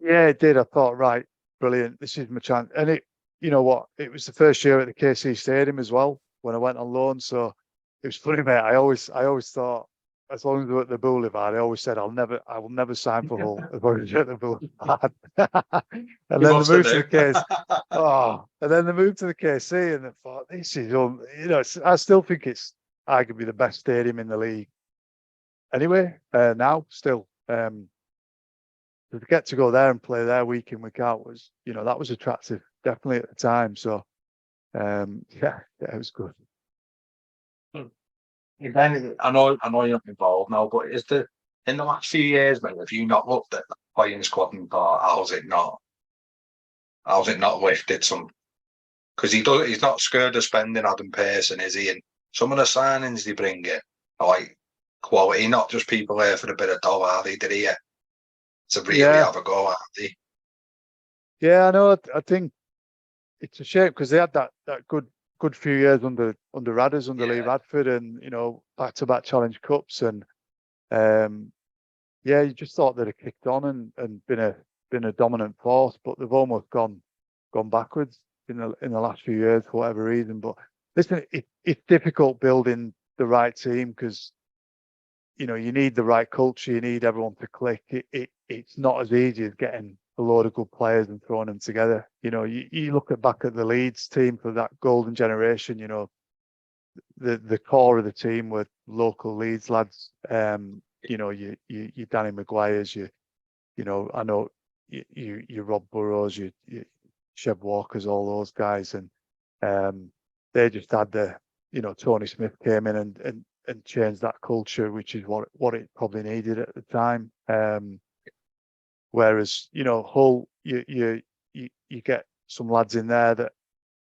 Yeah, it did. I thought, right, brilliant. This is my chance. And you know what? It was the first year at the KC Stadium as well when I went on loan. So it was funny, mate. I always thought, as long as we're at the Boulevard, I always said I will never sign for Hull as long as you're at the Boulevard. And then the move to the KC. And then the move to the KC, and I thought, this is I still think it's arguably the best stadium in the league. Anyway, now still. To get to go there and play there week in, week out was, that was attractive, definitely at the time. So, yeah, it was good. Then I know you're not involved now, but in the last few years, mate, have you not looked at the playing squad and thought, how's it not lifted some? Because he's not scared of spending Adam Pearson, is he? And some of the signings they bring in are like quality, not just people there for a bit of dough, are they? Did he? To really have a go at it. Yeah, I know. I think it's a shame because they had that good few years under Radders, under Lee Radford, and back-to-back Challenge Cups, and you just thought they'd have kicked on and been a dominant force, but they've almost gone backwards in the last few years for whatever reason. But listen, it's difficult building the right team because you need the right culture, you need everyone to click. It's not as easy as getting a load of good players and throwing them together. You look back at the Leeds team for that golden generation, the core of the team were local Leeds lads. You Danny Maguire's, I know you Rob Burrows, you Chev Walkers, all those guys, and they just had Tony Smith came in and changed that culture, which is what it probably needed at the time. Whereas Hull, you get some lads in there that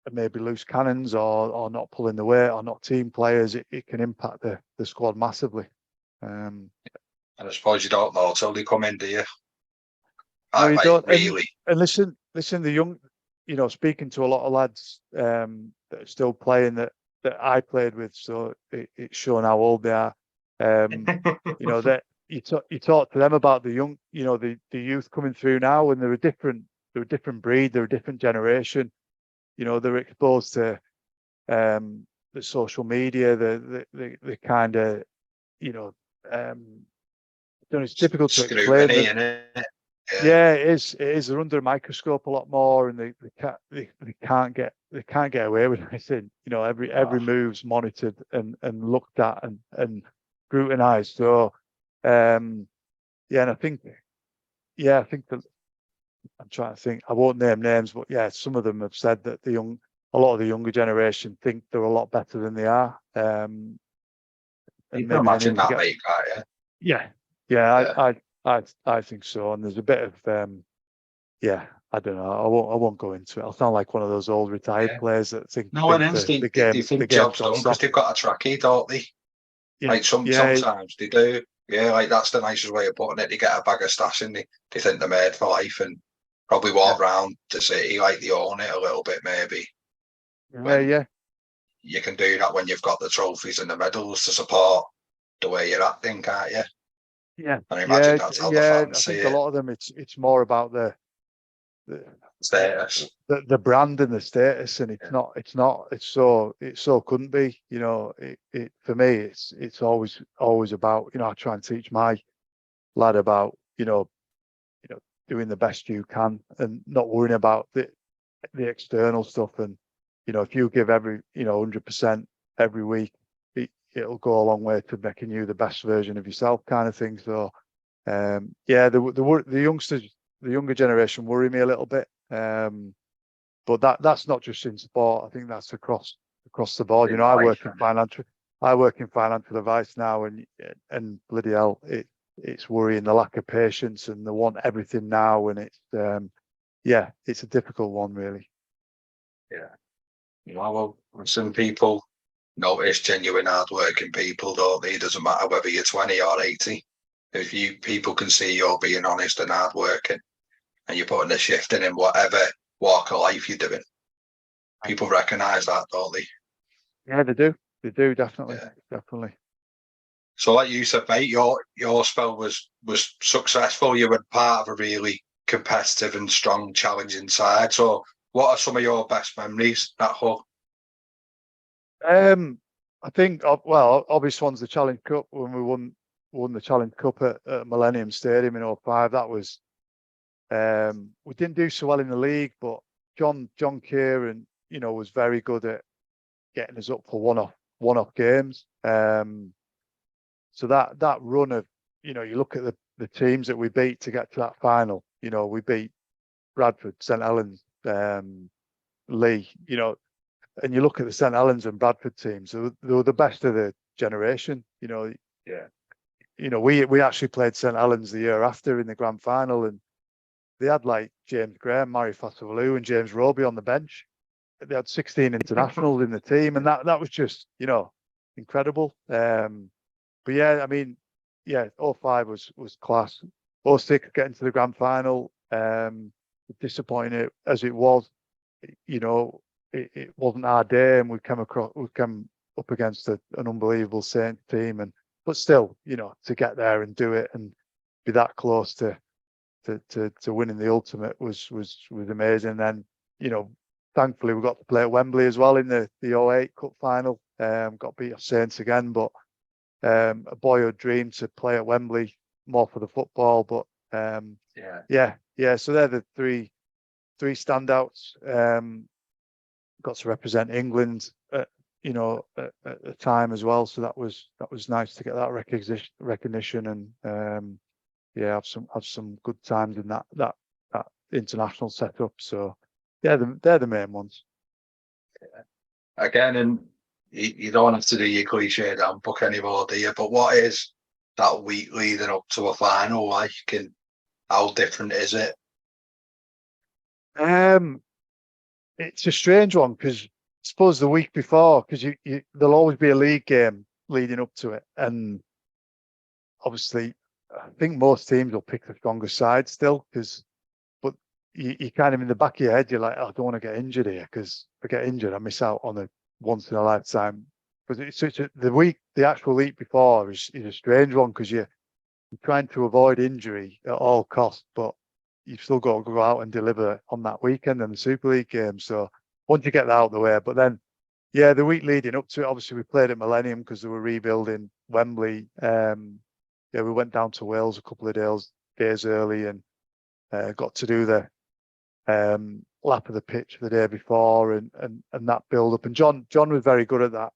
are maybe loose cannons or not pulling the weight or not team players. It can impact the squad massively. And I suppose you don't know until they come in, do you? No, you don't. Really. And listen, the young, speaking to a lot of lads that are still playing that I played with, so it's showing how old they are. That you talk to them about the young, the youth coming through now, and they're a different breed, they're a different generation. They're exposed to social media, the kind of, you know, it's difficult to explain. Scrutiny, innit? Yeah, it is. It is. They're under a microscope a lot more, and they can't get away with anything. You know, every move's monitored and looked at and scrutinized. So, yeah, and I think that I'm trying to think. I won't name names, but yeah, some of them have said that a lot of the younger generation think they're a lot better than they are. And You can maybe they imagine need to that, get. mate, can't you? Yeah, I think so. And there's a bit of yeah, I don't know. I won't go into it. I'll sound like one of those old retired Yeah. players that No, an the instinct. They game think game's job's gone done because soft. they've got a trackie, don't they? Yeah, Like yeah, sometimes they do. Yeah, like that's the nicest way of putting it. They get a bag of stash and they think they're made for life and probably yeah, walk around the city like they own it a little bit, maybe. When yeah. you can do that when you've got the trophies and the medals to support the way you're acting, can't you? Yeah, And I imagine yeah, that's how the yeah. I fans see think a it. lot of them, it's more about the Status. the brand and the status, and Yeah. it's so couldn't be. You know, it for me, it's always about, you know, I try and teach my lad about, doing the best you can and not worrying about the external stuff. And you know, if you give 100% every week, it'll go a long way to making you the best version of yourself, kind of thing. So yeah, the youngsters, the younger generation worry me a little bit. But that's not just in sport. I think that's across the board. You know, I work in financial advice now, and bloody hell, it's worrying, the lack of patience, and they want everything now, and yeah, it's a difficult one, really. Yeah. You know, well, some people notice genuine hard-working people, don't they? It doesn't matter whether you're 20 or 80. If people can see you're being honest and hard-working and you're putting a shift in whatever walk of life you're doing, people recognise that, don't they? Yeah, they do, definitely, Yeah. definitely. So, like you said, mate, your spell was successful. You were part of a really competitive and strong, challenging side. So, what are some of your best memories at Hull? I think, well, obvious one's the Challenge Cup, when we won the Challenge Cup at Millennium Stadium in '05. That was, we didn't do so well in the league, but John Kieran, you know, was very good at getting us up for one-off games. So that run of, you know, you look at the teams that we beat to get to that final. You know, we beat Bradford, St Helens, Lee, you know, and you look at the St Helens and Bradford teams, they were the best of the generation. You know, Yeah. you know, we actually played St Helens the year after in the grand final, and they had like James Graham, Mari Fatovalu, and James Roby on the bench. They had 16 internationals in the team, and that was just, you know, incredible. But yeah, I mean, yeah, '05 was class. '06 getting to the grand final, disappointing as it was, you know, it wasn't our day, and we come up against an unbelievable Saints team, but still, you know, to get there and do it and be that close to winning the ultimate was amazing. And then, you know, thankfully we got to play at Wembley as well in the '08 Cup final. Got beat off Saints again, but a boyhood dream to play at Wembley, more for the football. But yeah. So they're the three standouts. Got to represent England, you know, at the time as well. So that was nice to get that recognition, and yeah, have some good times in that international setup. So yeah, they're the main ones. Again, and you don't have to do your cliche book anymore, do you? But what is that week leading up to a final like, and how different is it? It's a strange one, because I suppose the week before, because there'll always be a league game leading up to it, and obviously I think most teams will pick the strongest side still, but you kind of, in the back of your head, you're like, oh, I don't want to get injured here, because if I get injured, I miss out on a once in a lifetime. But the actual week before is a strange one, because you're trying to avoid injury at all costs, but you've still got to go out and deliver on that weekend in the Super League game. So once you get that out of the way, but then Yeah, the week leading up to it, obviously we played at Millennium because they were rebuilding Wembley. Yeah, we went down to Wales a couple of days early and got to do the lap of the pitch the day before and that build up. And John was very good at that.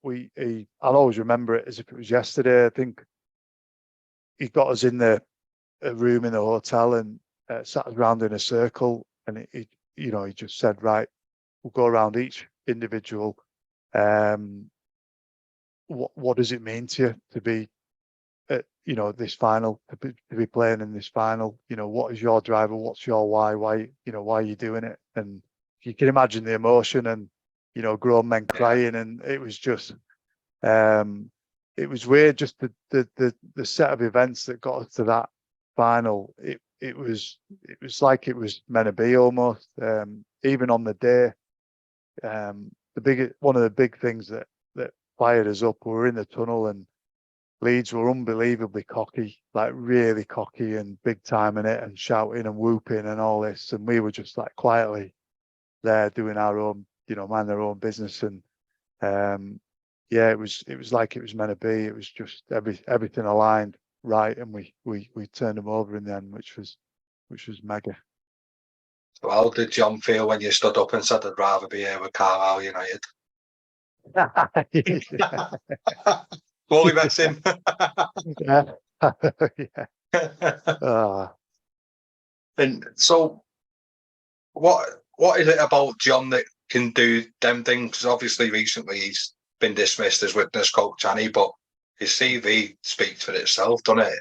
I'll always remember it as if it was yesterday. I think he got us in a room in the hotel and sat us around in a circle, and he just said, right, we'll go around each individual. What does it mean to you to be at, this final, to be playing in this final? What is your driver? What's your why? Why are you doing it? And you can imagine the emotion and, grown men crying. And it was just, it was weird, just the set of events that got us to that final. It was like it was meant to be almost. Even on the day, one of the big things that fired us up, we were in the tunnel and Leeds were unbelievably cocky, like really cocky and big time in it and shouting and whooping and all this. And we were just like quietly there doing our own, mind their own business. And yeah, it was like it was meant to be. It was just everything aligned right, and we turned them over in the end, which was mega. So how did John feel when you stood up and said, "I'd rather be here with Carlisle United"? Goalie messing. Yeah. Yeah. And so, what is it about John that can do them things? Because obviously, recently he's been dismissed as witness coach, but his CV speaks for itself, doesn't it?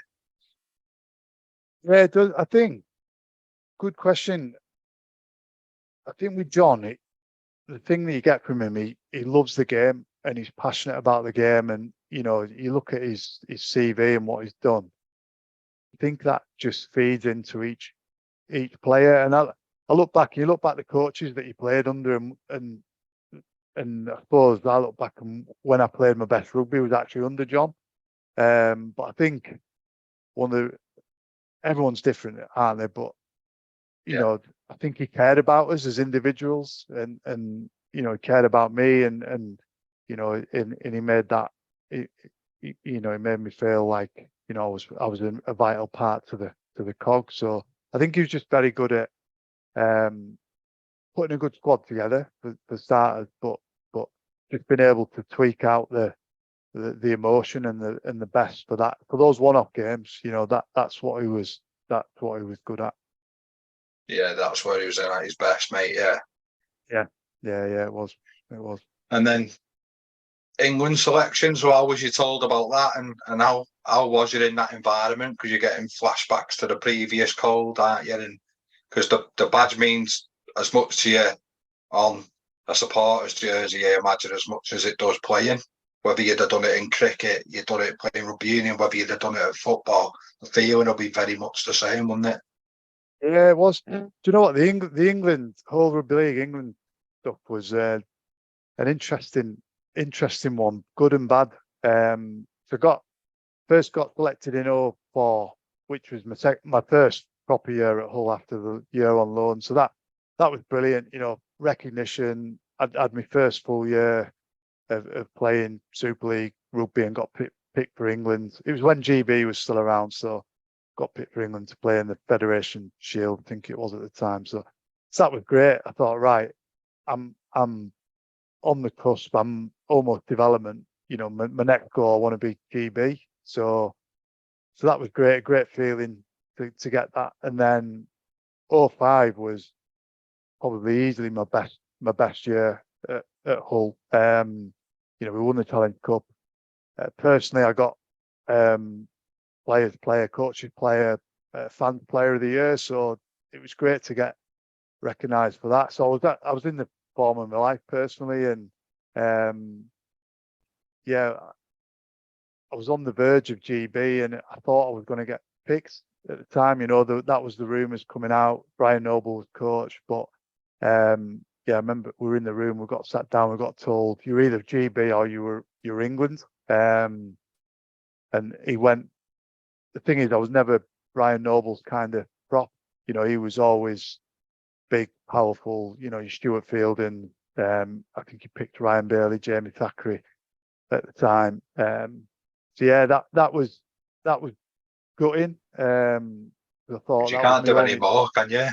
Yeah, it does. I think. Good question. I think with John, the thing that you get from him, he loves the game and he's passionate about the game. And you look at his CV and what he's done. I think that just feeds into each player. And I look back. You look back the coaches that he played under, and I suppose I look back and when I played my best rugby was actually under John. But I think everyone's different, aren't they? But I think he cared about us as individuals, and he cared about me, and he made that. He made me feel like I was a vital part to the cog. So I think he was just very good at putting a good squad together for starters, but just being able to tweak out the emotion and the best for those one-off games. That's what he was good at. Yeah, that's where he was at his best, mate. Yeah. It was. And then England selection. So how was you told about that, and how was you in that environment? Because you're getting flashbacks to the previous cold, aren't you? And because the badge means as much to you on a supporter's jersey, I imagine, as much as it does playing. Whether you'd have done it in cricket, you'd done it playing rugby union, whether you'd have done it at football, the feeling will be very much the same, wouldn't it? Yeah, it was. Do you know what the England whole rugby league England stuff was an interesting one, good and bad. So first got selected in 2004, which was my first proper year at Hull after the year on loan. So that was brilliant. Recognition. I'd had my first full year of playing Super League rugby and got picked for England. It was when GB was still around, so got picked for England to play in the Federation Shield, I think it was at the time. So that was great. I thought, right, I'm on the cusp. I'm almost development. My next goal, I want to be GB. So that was great. Great feeling to get that. And then 2005 was probably easily my best year at Hull. We won the Challenge Cup. Personally, I got players player, coaches player, fan player of the year. So it was great to get recognised for that. So I was in the form of my life personally, and I was on the verge of GB, and I thought I was going to get picked at the time. That was the rumours coming out. Brian Noble was coach, but I remember we were in the room. We got sat down. We got told you're either GB or you're England. And he went. The thing is, I was never Brian Noble's kind of prop. He was always big, powerful. Your Stuart Fielding, I think he picked Ryan Bailey, Jamie Thackeray at the time. So yeah, that was gutting. I thought You that was can't my do any only. more, can you?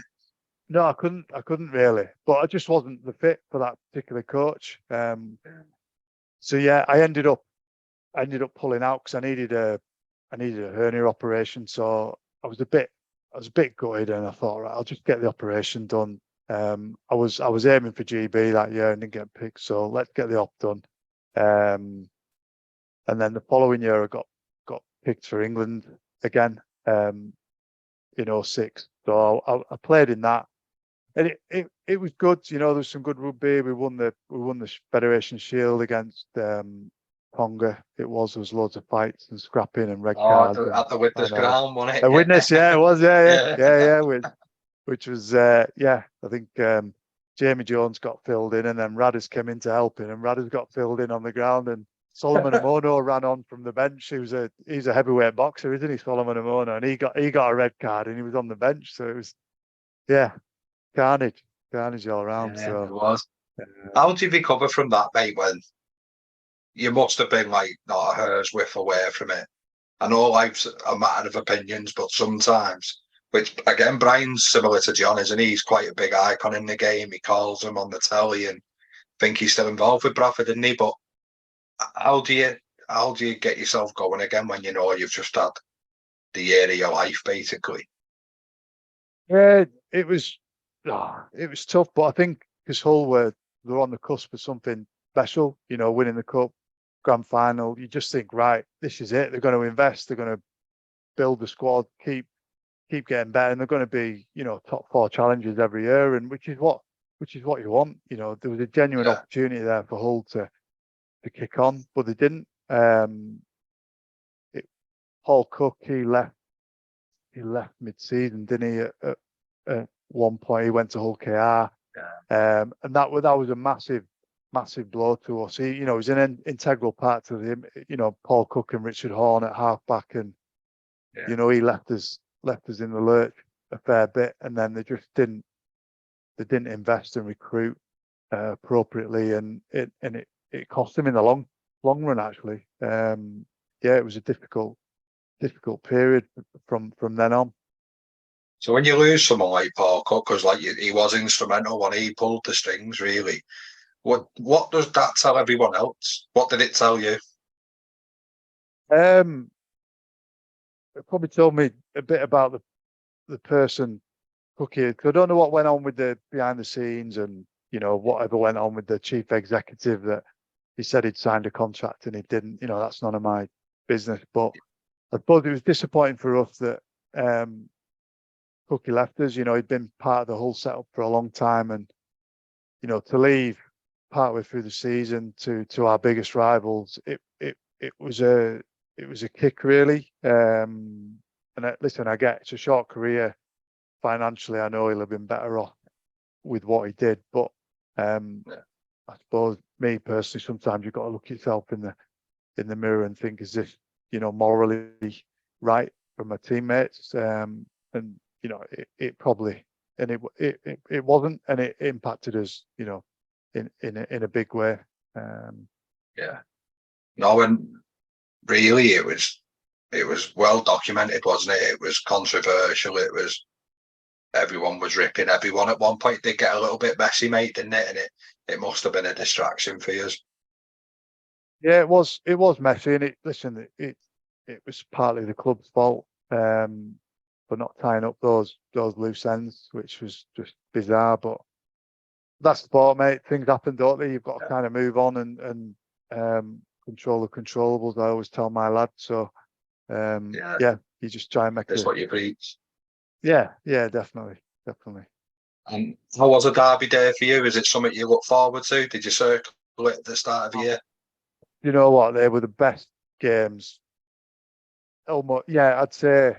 No, I couldn't really, but I just wasn't the fit for that particular coach. So yeah, I ended up pulling out because I needed a hernia operation. So I was a bit gutted, and I thought, right, I'll just get the operation done. I was aiming for GB that year and didn't get picked, so let's get the op done. And then the following year I got picked for England again, in '06. So I played in that. And it was good, there was some good rugby. We won the Federation Shield against Tonga. There was loads of fights and scrapping and red Oh, cards. at the Witness I know. Ground, wasn't it? A witness, yeah, it was, Yeah. yeah. Which was I think Jamie Jones got filled in, and then Radders came in to help him, and Radders got filled in on the ground, and Solomon Amono ran on from the bench. He's a heavyweight boxer, isn't he, Solomon Amono? And he got a red card, and he was on the bench. So it was, yeah, carnage all around. Yeah, it So was. How did you recover from that, mate, when you must have been like not a hair's width away from it? I know life's a matter of opinions, but sometimes, which again, Brian's similar to John, isn't he? He's quite a big icon in the game. He calls him on the telly, and I think he's still involved with Bradford, isn't he? But how do you get yourself going again when you know you've just had the year of your life, basically? yeah, it was tough, but I think because Hull were on the cusp of something special, winning the cup, grand final. You just think, right, this is it. They're going to invest. They're going to build the squad, keep getting better, and they're going to be, top 4 challenges every year, and which is what you want. There was a genuine Yeah, opportunity there for Hull to kick on, but they didn't. Paul Cook, he left mid-season, didn't he? At one point, he went to Hull KR, yeah, and that was a massive blow to us. He was an integral part to the, Paul Cook and Richard Horne at halfback, and yeah. he left us in the lurch a fair bit, and then they just didn't invest and recruit appropriately, and it cost them in the long run, actually. Yeah, it was a difficult period from then on. So when you lose someone like Paul Cook, because like he was instrumental when he pulled the strings, really. What does that tell everyone else? What did it tell you? Um, it probably told me a bit about the person Cookie. I don't know what went on with the behind the scenes, and whatever went on with the chief executive, that he said he'd signed a contract and he didn't. That's none of my business. But I suppose it was disappointing for us that Cookie left us. He'd been part of the whole setup for a long time, and to leave partway through the season to our biggest rivals, it was a kick, really. And listen, I get it's a short career. Financially, I know he'll have been better off with what he did, but Yeah. I suppose me personally, sometimes you've got to look yourself in the mirror and think, is this morally right for my teammates? And it probably, and it wasn't, and it impacted us, in a big way. Yeah. No, and really, it was well documented, wasn't it? It was controversial. It was everyone was ripping everyone at one point. They get a little bit messy, mate, didn't it? And it must have been a distraction for you. Yeah, it was messy, and it was partly the club's fault for not tying up those loose ends, which was just bizarre. But that's sport, mate. Things happen, don't they? You've got to kind of move on and control the controllables. I always tell my lad. So Yeah, yeah, you just try and make that's it. what you preach. Yeah, definitely. And how was a derby day for you? Is it something you look forward to? Did you circle it at the start of the year? You know what? They were the best games. Almost, yeah, I'd say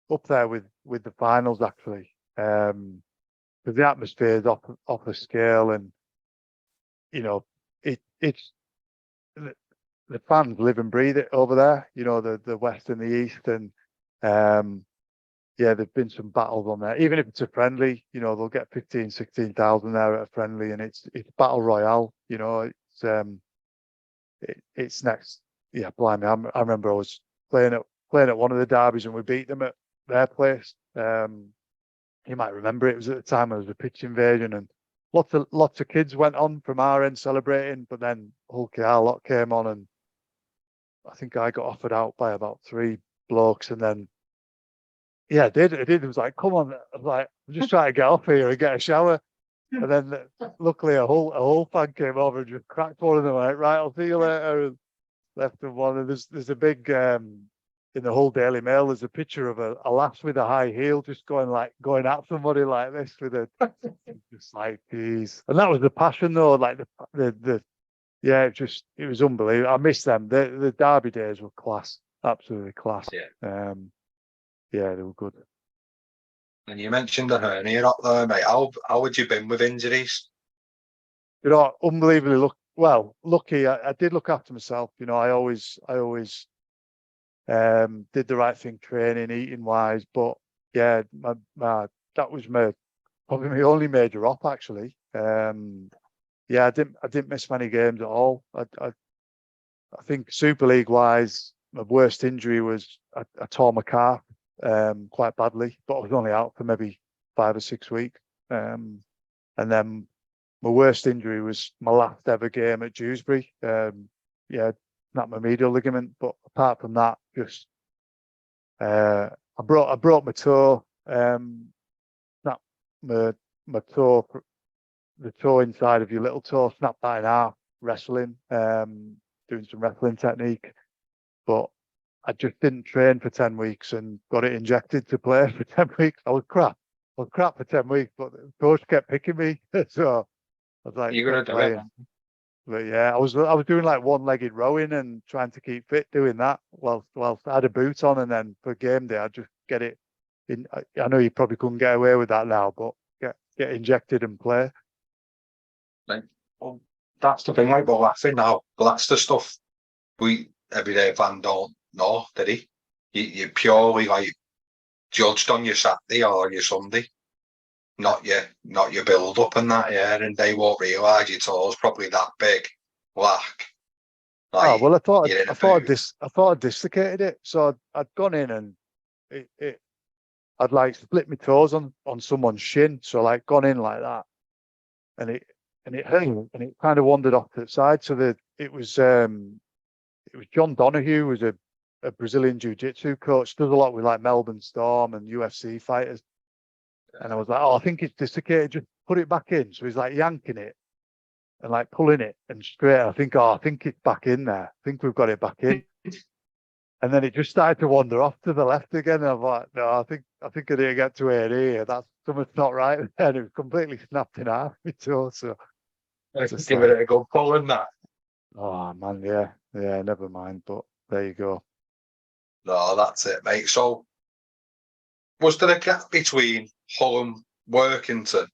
up there with the finals, actually. Because the atmosphere is off the scale, and it's the fans live and breathe it over there. The west and the east, and yeah, there've been some battles on there. Even if it's a friendly, you know, they'll get 15, 16,000 there at a friendly, and it's battle royale. You know, it's next. Yeah, blimey, I remember I was playing at one of the derbies and we beat them at their place. You might remember it was at the time there was a pitch invasion and lots of kids went on from our end celebrating, but then Hulky our lot came on and I think I got offered out by about 3 blokes, and then yeah, I did. It was like, come on, I was like, I'm just trying to get off here and get a shower. And then luckily a whole fan came over and just cracked one of them, like, right, I'll see you later, and left them one. And there's a big in the whole Daily Mail, there's a picture of a lass with a high heel just going at somebody like this with a just like, geez. And that was the passion though, like the yeah, it was unbelievable. I miss them. The derby days were class, absolutely class. Yeah. Yeah, they were good. And you mentioned the hernia up there, mate. How had you been with injuries? You know, unbelievably lucky. I did look after myself. You know, I always did the right thing, training, eating wise. But yeah, that was probably my only major op actually. Yeah, I didn't miss many games at all. I think Super League wise, my worst injury was I tore my calf quite badly, but I was only out for maybe 5 or 6 weeks. And then my worst injury was my last ever game at Dewsbury. Yeah, not my medial ligament, but apart from that, just I broke my toe. Not my toe, the toe inside of your little toe, snapped that in half wrestling, doing some wrestling technique. But I just didn't train for 10 weeks and got it injected to play for 10 weeks. I was crap for 10 weeks, but the coach kept picking me. So I was like, You're gonna do it. But yeah, I was doing like one-legged rowing and trying to keep fit doing that whilst I had a boot on, and then for game day I'd just get it in. I know you probably couldn't get away with that now, but get injected and play. Like, well, that's the thing, like we're laughing now. But that's the stuff we everyday fan don't know, did he? You purely like judged on your Saturday or your Sunday, not your build up and that, yeah, and they won't realise your toes probably that big, black. Oh Like well, you're in a I thought I dislocated it, so I'd gone in and I'd like split my toes on someone's shin, so like gone in like that, and it hurt, and it kind of wandered off to the side. So it was John Donahue, who was a Brazilian jiu-jitsu coach, does a lot with like Melbourne Storm and UFC fighters. And I was like, oh, I think it's dislocated, just put it back in. So he's like yanking it and like pulling it and straight. I think it's back in there. I think we've got it back in. And then it just started to wander off to the left again. And I'm like, no, I think I didn't get to it here. That's something's not right. And it was completely snapped in half. So just give like, it a good pull and that. oh man, yeah, never mind. But there you go. No, that's it, mate. So was there a gap between Hull and Workington?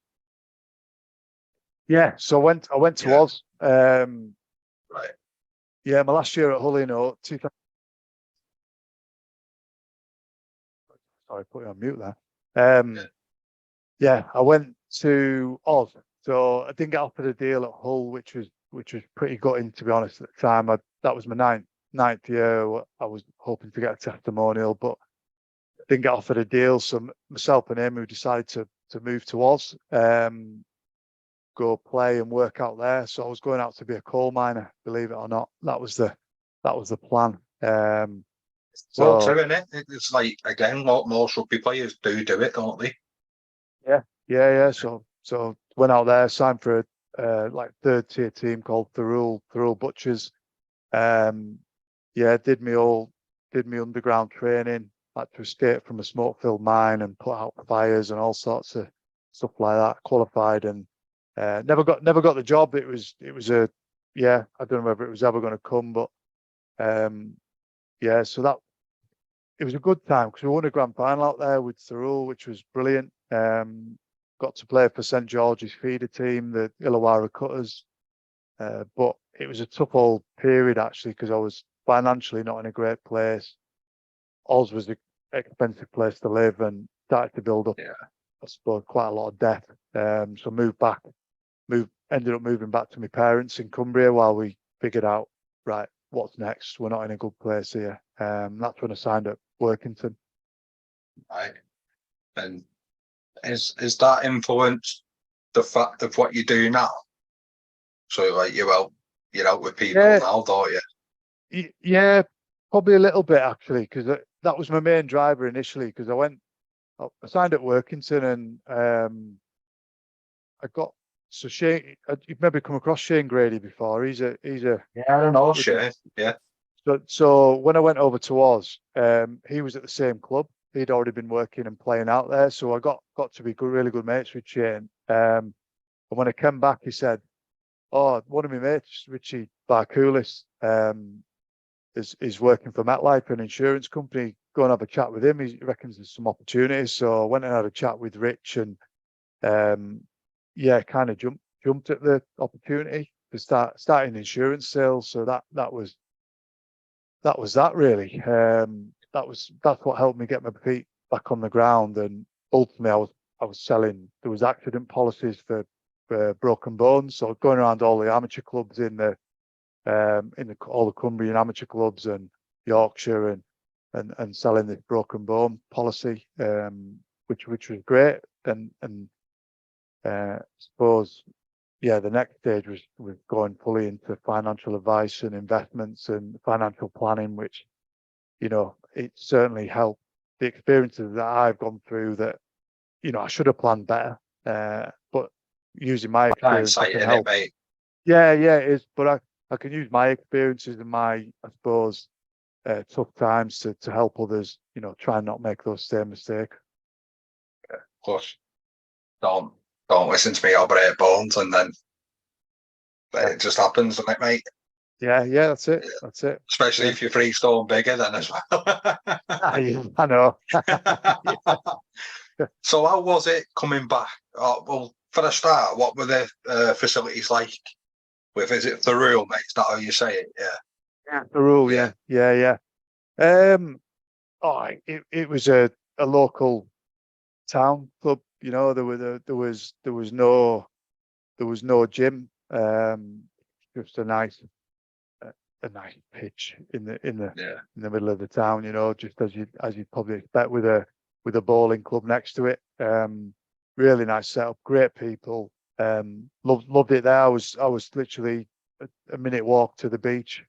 Yeah, so I went to Yeah. Oz. Right. Yeah, my last year at Hull, you know, 2000. Sorry, put you on mute there. Yeah, I went to Oz, so I didn't get offered a deal at Hull, which was pretty gutting, to be honest. At the time, that was my ninth year. I was hoping to get a testimonial, but didn't get offered a deal. So myself and him, we decided to move to Oz, go play and work out there. So I was going out to be a coal miner, believe it or not. That was the plan. Well, So true, innit? It's like, again, what most rugby players do it, don't they? yeah. So went out there, signed for a like 3rd-tier team called Thirroul Butchers. Yeah, did me underground training, had to escape from a smoke-filled mine and put out fires and all sorts of stuff like that. Qualified and never got the job. It was a, yeah, I don't know whether it was ever going to come, but yeah, so that it was a good time because we won a grand final out there with Thirroul, which was brilliant. Got to play for St George's feeder team, the Illawarra Cutters. But it was a tough old period actually because I was financially not in a great place. Oz was an expensive place to live, and started to build up, I suppose, quite a lot of debt. So ended up moving back to my parents in Cumbria while we figured out, right, what's next? We're not in a good place here. That's when I signed up Workington. Right. And is that influenced the fact of what you do now? So like you're out with people now, don't you? Yeah, probably a little bit actually, because that was my main driver initially. Because I signed at Workington, and I got Shane. You've maybe come across Shane Grady before. He's a I don't know, Shane. Yeah. So when I went over to Oz, he was at the same club. He'd already been working and playing out there, so I got to be really good mates with Shane. And when I came back, he said, "Oh, one of my mates, Richie Barkoulis, is working for MetLife, an insurance company. Go and have a chat with him. He reckons there's some opportunities." So I went and had a chat with Rich, and kind of jumped at the opportunity to starting insurance sales. So that was that really. That's what helped me get my feet back on the ground. And ultimately, I was selling. There was accident policies for broken bones. So going around all the amateur clubs in all the Cumbrian amateur clubs and Yorkshire and selling this broken bone policy, which was great. And suppose, the next stage was going fully into financial advice and investments and financial planning, which, it certainly helped. The experiences that I've gone through that, I should have planned better, but using my experience, I can help. Mate. Yeah, it is. But I can use my experiences and my, I suppose, tough times to help others, try and not make those same mistakes. Yeah, of course. Don't listen to me, I'll break bones, and then it just happens, doesn't it, mate? Yeah, that's it. That's it. Especially if you're 3 stone bigger then as well. I know. So how was it coming back? Well, for a start, what were the facilities like? Is it Thurrool, mate? Is that how you say it? Yeah, Thurrool. Yeah. It was a local town club. There was no gym. Just a nice pitch in the middle of the town. Just as you'd probably expect, with a bowling club next to it. Really nice setup, great people. Loved it there. I was literally a minute walk to the beach.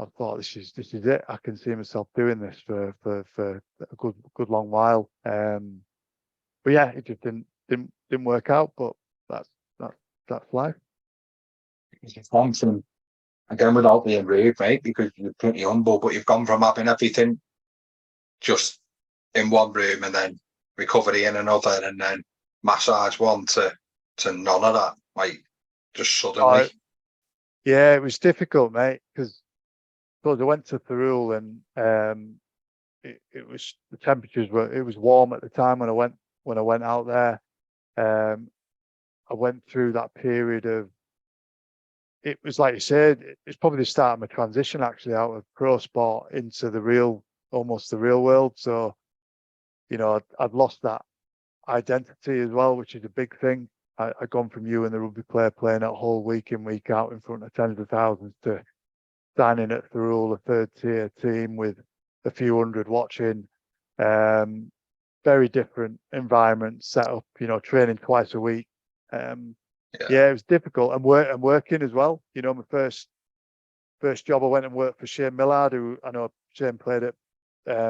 I thought this is it. I can see myself doing this for a good long while. But yeah, it just didn't work out. But that's life. You've gone from, again, without being rude, mate, because you're pretty humble, but you've gone from having everything just in one room and then recovery in another and then massage one to none of that, like just suddenly. Yeah, it was difficult, mate, because I went to Thurrool and it was, the temperatures it was warm at the time when I went out there. I went through that period of, it was like you said, it's probably the start of my transition actually out of pro sport into almost the real world. So, I'd lost that identity as well, which is a big thing. I'd gone from you and the rugby player playing that whole week in, week out in front of tens of thousands to signing at Thurrool, a third tier team with a few hundred watching. Very different environment set up, training twice a week. It was difficult, and working as well. My first job, I went and worked for Shane Millard, who I know Shane played at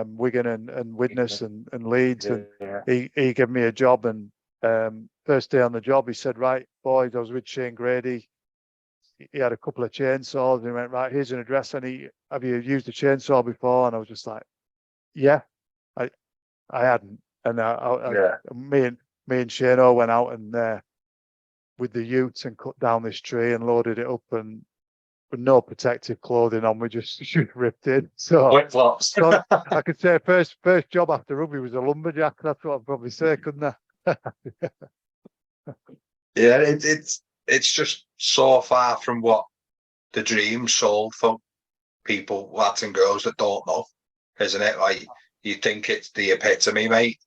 Wigan and Widnes and Leeds, and he gave me a job. And first day on the job, he said, "Right, boys," I was with Shane Grady. He had a couple of chainsaws, and he went, "Right, here's an address. Have you used a chainsaw before?" And I was just like, "Yeah, I hadn't." And me and Shane all went out and with the utes and cut down this tree and loaded it up, and with no protective clothing on, we just ripped in. So Flip-flops. so I could say first job after rugby was a lumberjack. That's what I'd probably say, couldn't I? Yeah, it's just so far from what the dream sold for people, lads and girls that don't know, isn't it? Like, you think it's the epitome, mate,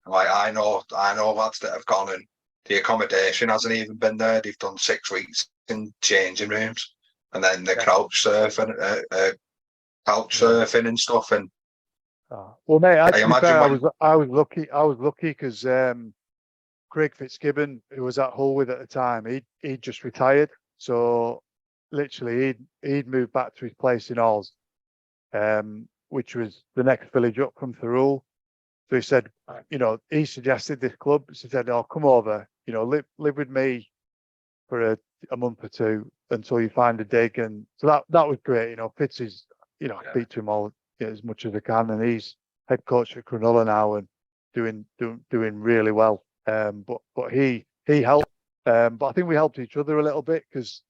Like I know lads that have gone and the accommodation hasn't even been there. They've done 6 weeks in changing rooms, and then the couch surfing and stuff. And Well, mate, I to be imagine fair, when I was lucky. I was lucky because Craig Fitzgibbon, who was at Hull with at the time, he'd just retired. So literally, he'd moved back to his place in Oz, which was the next village up from Thirroul. So he said, he suggested this club. He said, "Oh, come over, live with me for a month or two until you find a dig." And so that was great. Fitz is, speak to him all as much as I can, and he's head coach at Cronulla now and doing really well. But he helped. But I think we helped each other a little bit because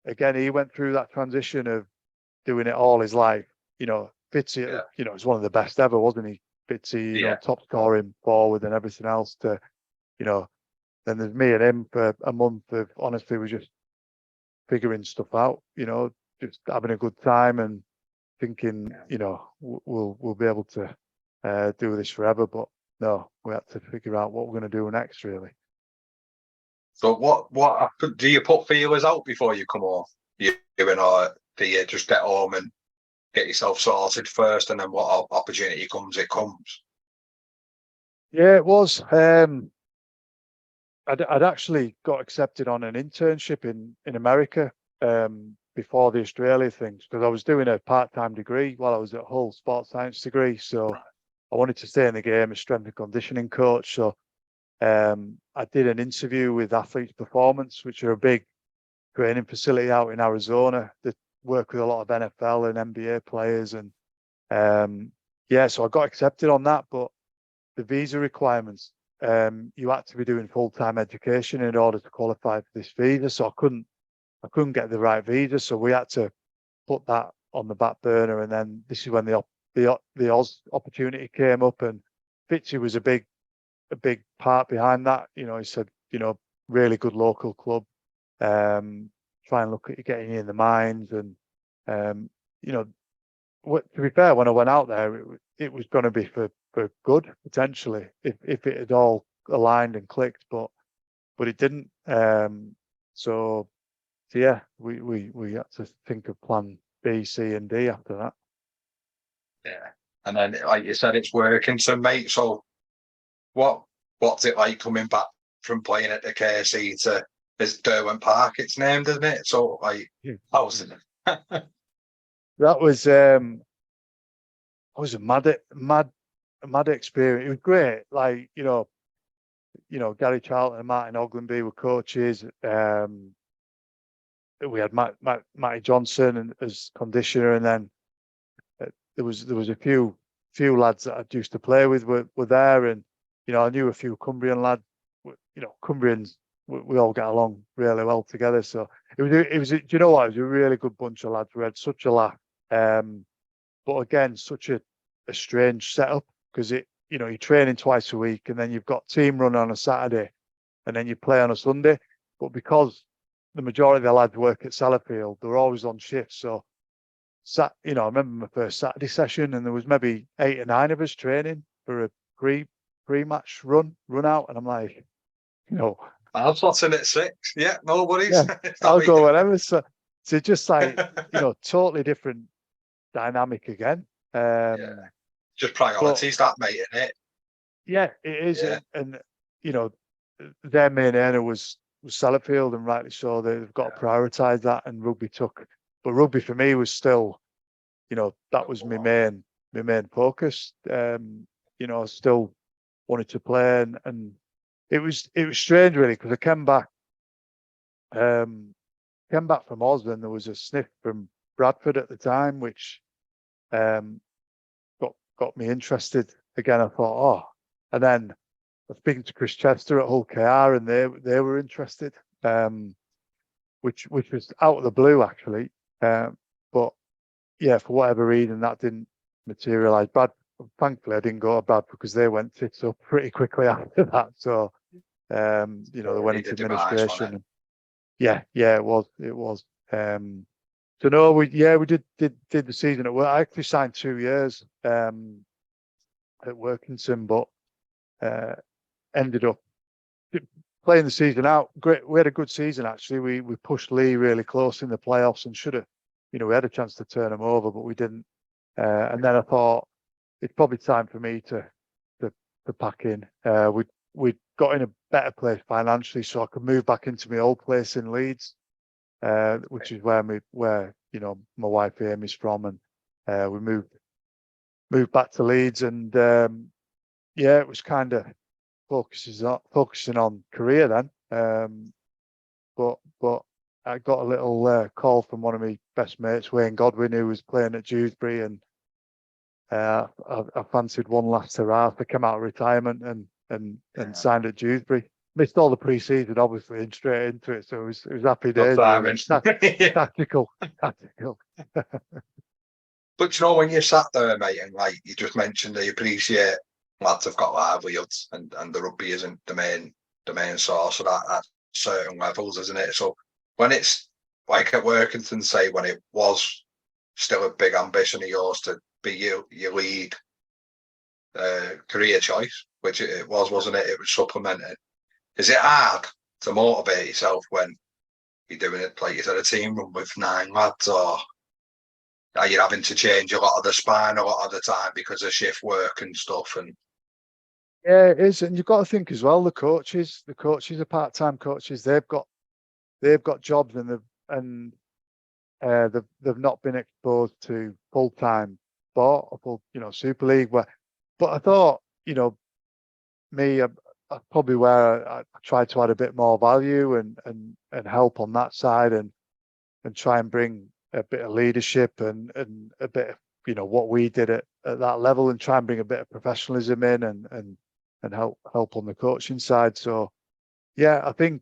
again he went through that transition of doing it all his life. Fitzy, was one of the best ever, wasn't he? Fitzy, top scoring forward and everything else. Then there's me and him for a month of honestly we're just figuring stuff out. Just having a good time and thinking, we'll be able to do this forever. But no, we had to figure out what we're going to do next, really. So what do you put feelers out before you come off? Or do you just get home and get yourself sorted first, and then what opportunity comes, it comes? Yeah, it was. I'd actually got accepted on an internship in America before the Australia things because I was doing a part-time degree while I was at Hull, sports science degree. So I wanted to stay in the game as strength and conditioning coach. So I did an interview with Athletes Performance, which are a big training facility out in Arizona that work with a lot of NFL and NBA players. And so I got accepted on that, but the visa requirements, you had to be doing full-time education in order to qualify for this visa. So I couldn't get the right visa. So we had to put that on the back burner. And then this is when the Oz opportunity came up, and Fitzy was a big part behind that. He said, really good local club. Try and look at getting you in the mines. And, to be fair, when I went out there, it was going to be for good, potentially, if it had all aligned and clicked, but it didn't. So yeah, we had to think of plan B, C, and D after that. Yeah. And then, like you said, it's working. So, mate, so what's it like coming back from playing at the KC to this Derwent Park? It's named, isn't it? So, like, how was it? That was a mad experience. It was great. Like, Gary Charlton and Martin Oglenby were coaches. We had Matty Johnson as conditioner, and then there was a few lads that I used to play with were there, and I knew a few Cumbrian lads. Cumbrians, we all get along really well together. So it was do you know what? It was a really good bunch of lads. We had such a laugh. But again, such a strange setup because you're training twice a week, and then you've got team run on a Saturday, and then you play on a Sunday. But because the majority of the lads work at Sellafield, they're always on shift. So, I remember my first Saturday session, and there was maybe 8 or 9 of us training for a pre-match run out, and I'm like, I'll slot in at 6. Yeah, no worries. Yeah, I'll go whatever. So just like totally different dynamic again. Just priorities, that, mate, isn't it? Yeah, it is. Yeah. And their main earner was Sellafield, and rightly so. They've got to prioritise that, and rugby took. But rugby for me was still, that was my main focus. I still wanted to play, and it was strange really because I came back from Oz, and there was a sniff from Bradford at the time, which got me interested again. I thought, and then I was speaking to Chris Chester at Hull KR, and they were interested, which was out of the blue actually. But yeah, for whatever reason that didn't materialise. Thankfully I didn't go to Bradford because they went tits up pretty quickly after that. So they went into administration. Yeah, it was. So no, we did the season at work. I actually signed 2 years at Workington, but ended up playing the season out. Great, we had a good season actually. We pushed Lee really close in the playoffs and should have, we had a chance to turn them over, but we didn't. And then I thought it's probably time for me to pack in. We got in a better place financially, so I could move back into my old place in Leeds, which is where my wife Amy's from, and we moved back to Leeds, and it was kind of focusing on career then. But I got a little call from one of my best mates, Wayne Godwin, who was playing at Dewsbury, and I fancied one last hurrah to come out of retirement and signed at Dewsbury. Missed all the pre-season, obviously, and straight into it. So it was happy days. Tactical. But when you sat there, mate, and like you just mentioned, I appreciate lads have got livelihoods, and the rugby isn't the main source of that at certain levels, isn't it? So when it's like at Workington, say, when it was still a big ambition of yours to be your lead career choice, which it was, wasn't it? It was supplemented. Is it hard to motivate yourself when you're doing it, like you said, a team run with 9 lads, or are you having to change a lot of the spine a lot of the time because of shift work and stuff? And yeah, it is, and you've got to think as well. The coaches are part-time coaches. They've got jobs, and they've not been exposed to full-time sport or full, Super League. But I thought, me, probably where I tried to add a bit more value and help on that side, and try and bring a bit of leadership and a bit of what we did at that level, and try and bring a bit of professionalism in and help on the coaching side. So yeah, I think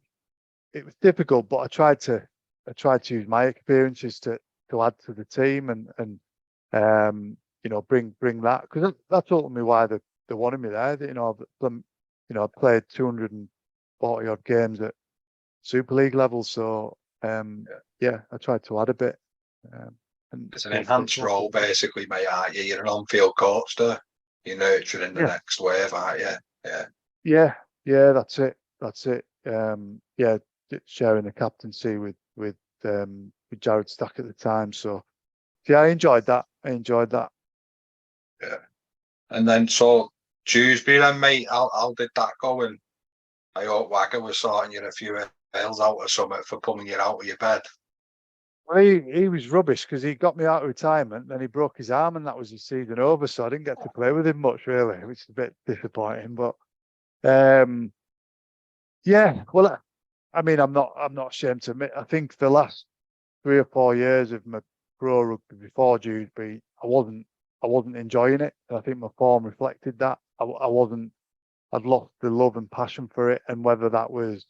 it was difficult, but I tried to use my experiences to add to the team and bring that, because that's ultimately why they wanted me there. I played 240 odd games at Super League level, so I tried to add a bit. And it's an enhanced role, basically, mate, aren't you? You're an on-field coach there. You're nurturing the next wave, aren't you? Yeah, that's it. Sharing the captaincy with Jared Stack at the time. So yeah, I enjoyed that. Yeah. And then so Dewsbury then, mate, how did that go? And I hope Wagger was sorting you a few emails out or something for pulling you out of your bed. Well, he was rubbish, because he got me out of retirement, then he broke his arm, and that was his season over. So I didn't get to play with him much, really, which is a bit disappointing. But well, I mean, I'm not ashamed to admit, I think the last 3 or 4 years of my pro rugby before Dewsbury, I wasn't enjoying it. I think my form reflected that. I'd lost the love and passion for it, and whether that was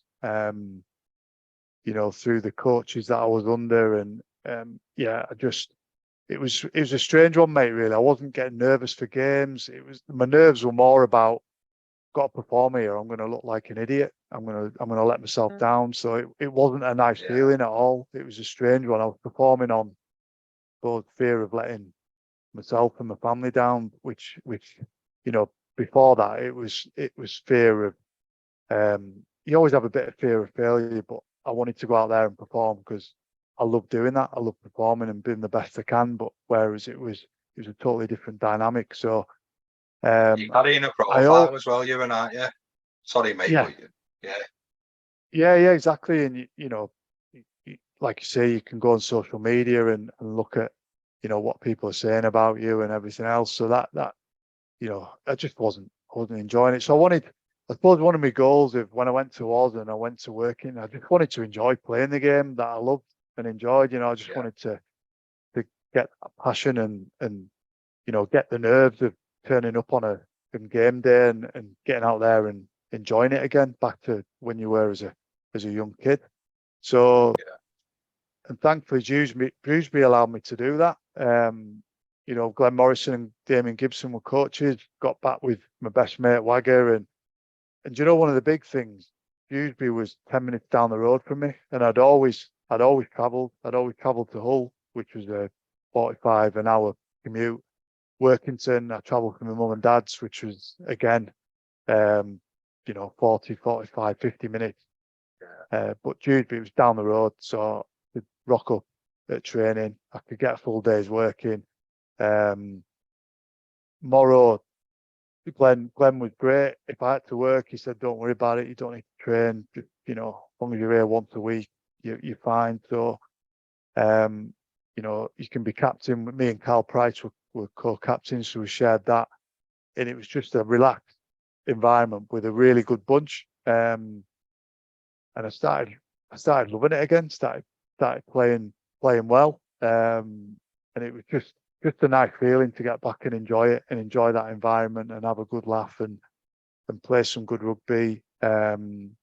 through the coaches that I was under, and it was a strange one, mate, really. I wasn't getting nervous for games. My nerves were more about, got to perform here, I'm going to look like an idiot, I'm going to let myself down. So it wasn't a nice feeling at all. It was a strange one. I was performing on both fear of letting myself and my family down, which before that it was fear of, you always have a bit of fear of failure, but I wanted to go out there and perform, because I love doing that. I love performing and being the best I can. But whereas it was a totally different dynamic. So You're carrying a profile as well, you and I, yeah. Sorry, mate. Yeah, exactly. And like you say, you can go on social media and look at what people are saying about you and everything else. So that I just wasn't enjoying it. So I suppose one of my goals, when I went to Oz and I went to working, I just wanted to enjoy playing the game that I loved and enjoyed. I just wanted to get that passion and get the nerves of turning up on a game day and getting out there and enjoying it again, back to when you were as a young kid. So, and thankfully Dewsbury allowed me to do that. Glenn Morrison and Damien Gibson were coaches. Got back with my best mate Wagger, and one of the big things, Dewsbury was 10 minutes down the road from me, and I'd always travelled to Hull, which was a 45 an hour commute. Workington, I travelled from my mum and dad's, which was again you know, 40, 45, 50 minutes. But Dewsbury, it was down the road, so I could rock up at training. I could get a full day's working. Morrow, Glenn was great. If I had to work, he said, "Don't worry about it. You don't need to train. Just, you know, as long as you're here once a week, you're fine." So, you know, you can be captain. Me and Carl Price were co-captains, so we shared that, and it was just a relaxed environment with a really good bunch. And I started loving it again. Started playing well. And it was just a nice feeling to get back and enjoy it and enjoy that environment and have a good laugh and play some good rugby. And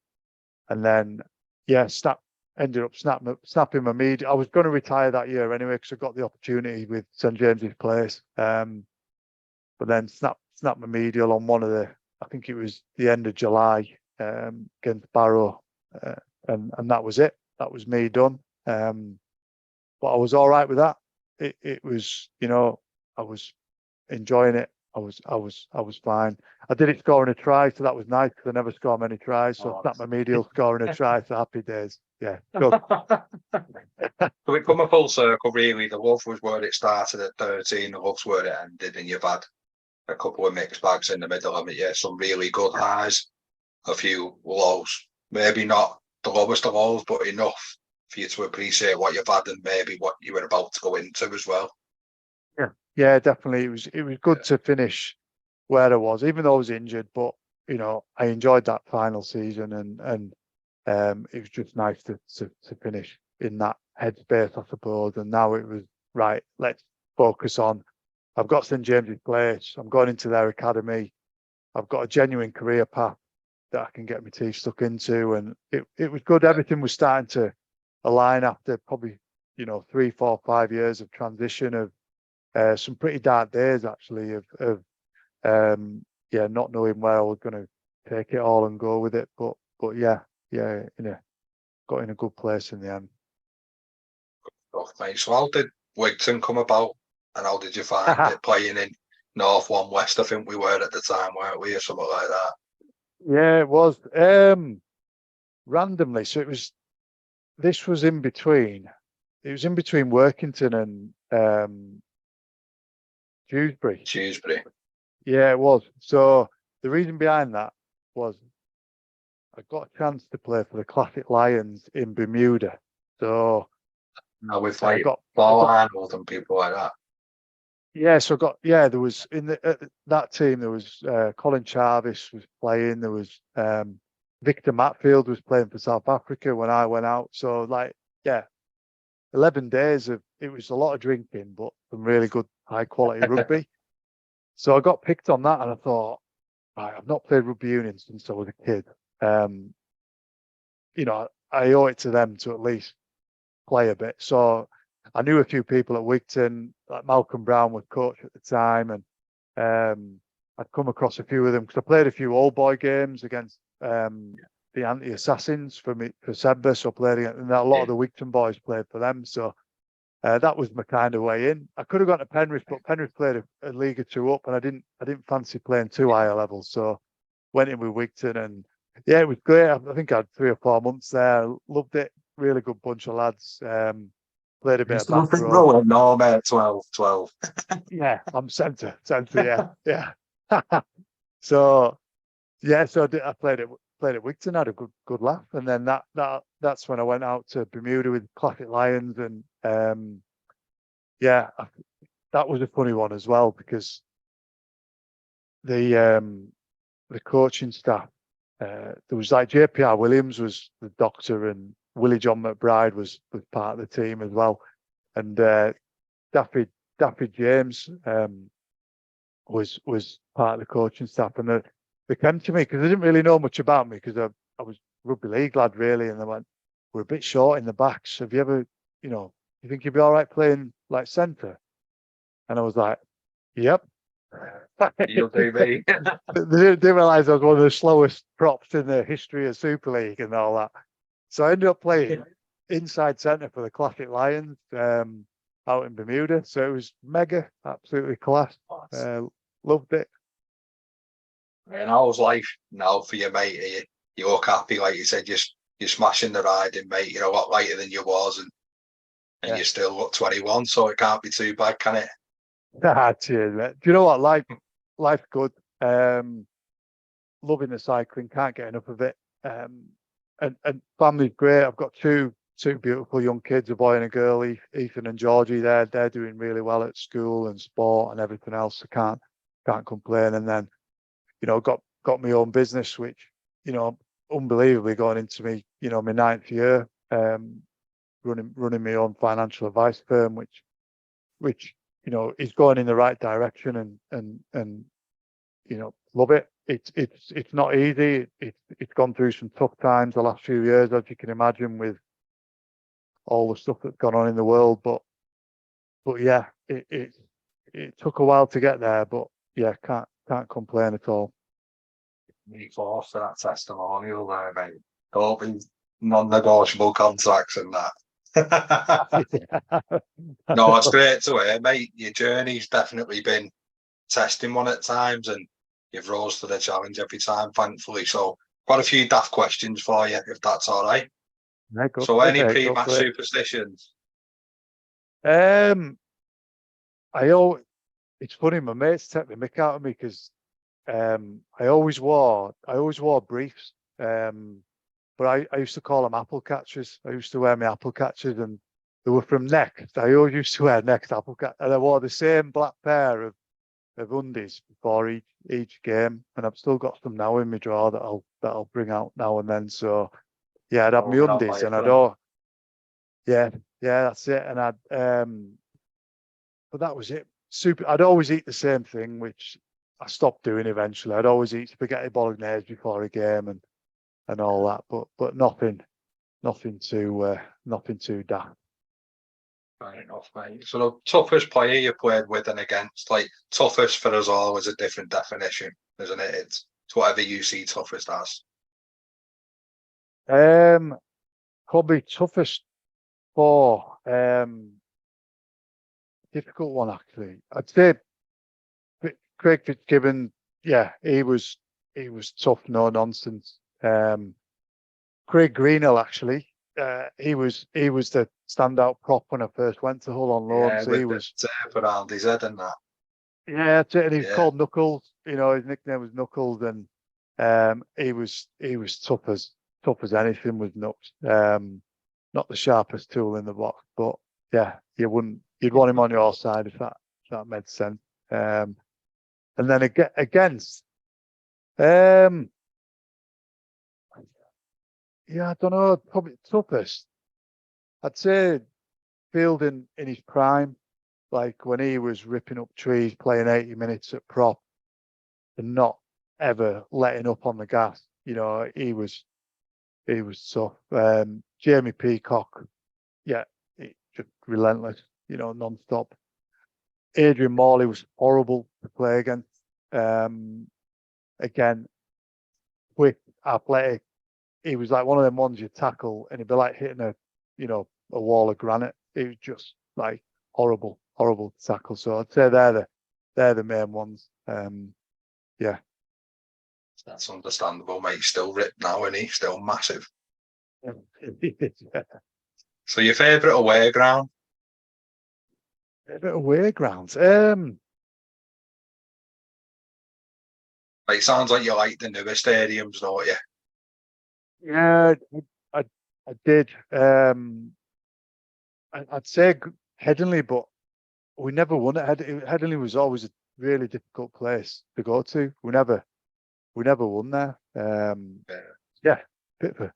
then, yeah, ended up snapping my media. I was going to retire that year anyway because I got the opportunity with St James's Place. But then snapped my medial on one of I think it was the end of July against Barrow. And that was it. That was me done. But I was all right with that. It was, you know, I was enjoying it. I was fine. I did it scoring a try, so that was nice because I never score many tries. So I snapped my medial scoring a try. So happy days. Yeah, good. So we come a full circle, really. The love was where it started at 13. The love's where it ended, and you've had a couple of mixed bags in the middle of it. Yeah, some really good highs, a few lows. Maybe not the lowest of lows, but enough for you to appreciate what you've had and maybe what you were about to go into as well. Yeah, definitely. It was good to finish where I was, even though I was injured. But you know, I enjoyed that final season, and it was just nice to finish in that headspace, I suppose. And now it was right. Let's focus on. I've got St James's Place. I'm going into their academy. I've got a genuine career path that I can get my teeth stuck into, and it was good. Everything was starting to align after probably, you know, 3, 4, 5 years of transition of some pretty dark days actually of not knowing where I was going to take it all and go with it. But yeah, got in a good place in the end. Oh, mate. So how did Wigton come about, and how did you find it playing in North 1 West? I think we were at the time, weren't we, or something like that? Yeah, it was randomly. So this was in between. It was in between Workington and Dewsbury. Yeah, it was. So the reason behind that was I got a chance to play for the Classic Lions in Bermuda. So now with like Paul Arnold and people like that. Yeah, so there was in that team there was Colin Jarvis was playing. There was Victor Matfield was playing for South Africa when I went out. So 11 days of it was a lot of drinking, but some really good high quality rugby. So I got picked on that, and I thought, right, I've not played rugby union since I was a kid. You know, I owe it to them to at least play a bit. So I knew a few people at Wigton, like Malcolm Brown was coach at the time, and I'd come across a few of them because I played a few old boy games against the anti-assassins for Sedbergh. So I played against, and a lot of the Wigton boys played for them. So that was my kind of way in. I could have gone to Penrith, but Penrith played a league or two up, and I didn't fancy playing too high a level. So went in with Wigton, and yeah, it was great. I think I had 3 or 4 months there. Loved it. Really good bunch of lads. Played a bit of back row. No, mate, 12. Yeah, I'm centre, yeah. So I played at Wigton, had a good laugh, and then that's when I went out to Bermuda with Classic Lions, and that was a funny one as well because the coaching staff, there was like JPR Williams was the doctor, and Willie John McBride was part of the team as well, and Daffy James was part of the coaching staff, and they came to me because they didn't really know much about me because I was rugby league lad really, and they went, "We're a bit short in the backs. Have you ever, you think you'd be all right playing like centre?" And I was like, "Yep." You'll do me. They didn't realise I was one of the slowest props in the history of Super League and all that. So I ended up playing inside centre for the Classic Lions out in Bermuda. So it was mega, absolutely class. Loved it. And how's life now for you, mate? You look happy, like you said, you're smashing the riding, mate. You're a lot lighter than you was, and Yeah. you still look 21, so it can't be too bad, can it? Cheers, mate. Do you know what? Life's good. Loving the cycling, can't get enough of it. And family's great. I've got two beautiful young kids, a boy and a girl, Ethan and Georgie. They're doing really well at school and sport and everything else. I can't complain. And then, got my own business, which, unbelievably going into my ninth year, running my own financial advice firm, which is going in the right direction, and love it. It's not easy. It's gone through some tough times the last few years, as you can imagine, with all the stuff that's gone on in the world. But yeah, it took a while to get there, but yeah, can't complain at all. Me forced to that testimonial there, mate. Don't be non-negotiable contracts and that. No, it's great to hear, mate. Your journey's definitely been testing one at times, and you've rose to the challenge every time, thankfully. So, got a few daft questions for you, if that's all right. Yeah, So, any go pre-match for it. superstitions? It's funny, my mates take the mick out of me because I always wore briefs. But I used to call them apple catchers. I used to wear my apple catchers, and they were from Next. I always used to wear Next apple catchers, and I wore the same black pair of undies before each game, and I've still got some now in my drawer that I'll bring out now and then. So yeah, I'd have my undies, and yeah, that's it. And but that was it. I'd always eat the same thing, which I stopped doing eventually. I'd always eat spaghetti bolognese before a game and all that, but nothing too daft. Fair enough, mate. So, the toughest player you played with and against, like, toughest for us all is a different definition, isn't it? It's whatever you see toughest as. Probably toughest for difficult one actually. I'd say Craig Fitzgibbon. Yeah, he was tough, no nonsense. Craig Greenhill actually. He was the standout prop when I first went to Hull on loan. Yeah, So with he the was. tape around his head and that. Yeah, that's it. And he was Yeah, called Knuckles. His nickname was Knuckles, and he was tough as anything with Knucks. Not the sharpest tool in the box, but yeah, you'd want him on your side if that made sense. And then against, yeah, I don't know, probably toughest. I'd say Fielding in his prime, like when he was ripping up trees, playing 80 minutes at prop, and not ever letting up on the gas. He was tough. Jamie Peacock, yeah, just relentless, non-stop. Adrian Morley was horrible to play against. Again, quick, athletic. He was like one of them ones you tackle and he'd be like hitting a wall of granite. It was just like horrible to tackle. So I'd say they're the main ones. Yeah. That's understandable, mate. He's still ripped now, and he's still massive. Yeah. So, your favourite away ground? Favorite away grounds. Like, it sounds like you like the newer stadiums, don't you? Yeah, I did. I'd say Headingley, but we never won it. Headingley was always a really difficult place to go to. We never won there. Yeah, bit of a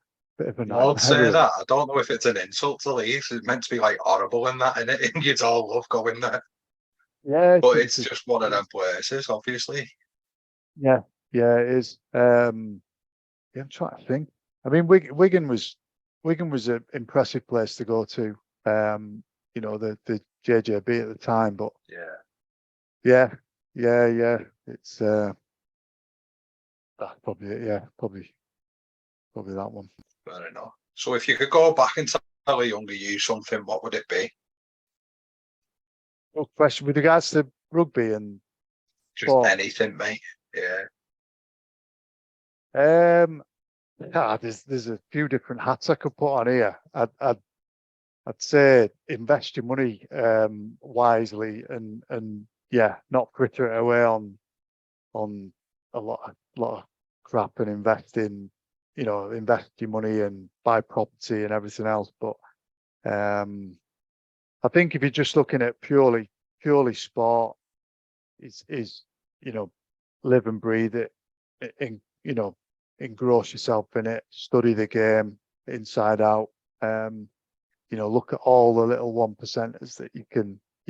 nightmare. I'd say that. I don't know if it's an insult to Leeds. It's meant to be like horrible in that, innit? And you'd all love going there. Yeah, But it's just one of them places, obviously. Yeah, it is. Yeah, I'm trying to think. I mean, Wigan was an impressive place to go to. The JJB at the time, but yeah. It's that's probably it. Yeah, probably that one. Fair enough. So, if you could go back and tell a younger you something, what would it be? Good question with regards to rugby and Just sport. anything, mate. Yeah. There's a few different hats I could put on here. I'd say invest your money wisely and yeah, not fritter it away on a lot of crap and invest your money and buy property and everything else. But I think if you're just looking at purely sport, is live and breathe it, in engross yourself in it, study the game inside out. Look at all the little 1%ers that you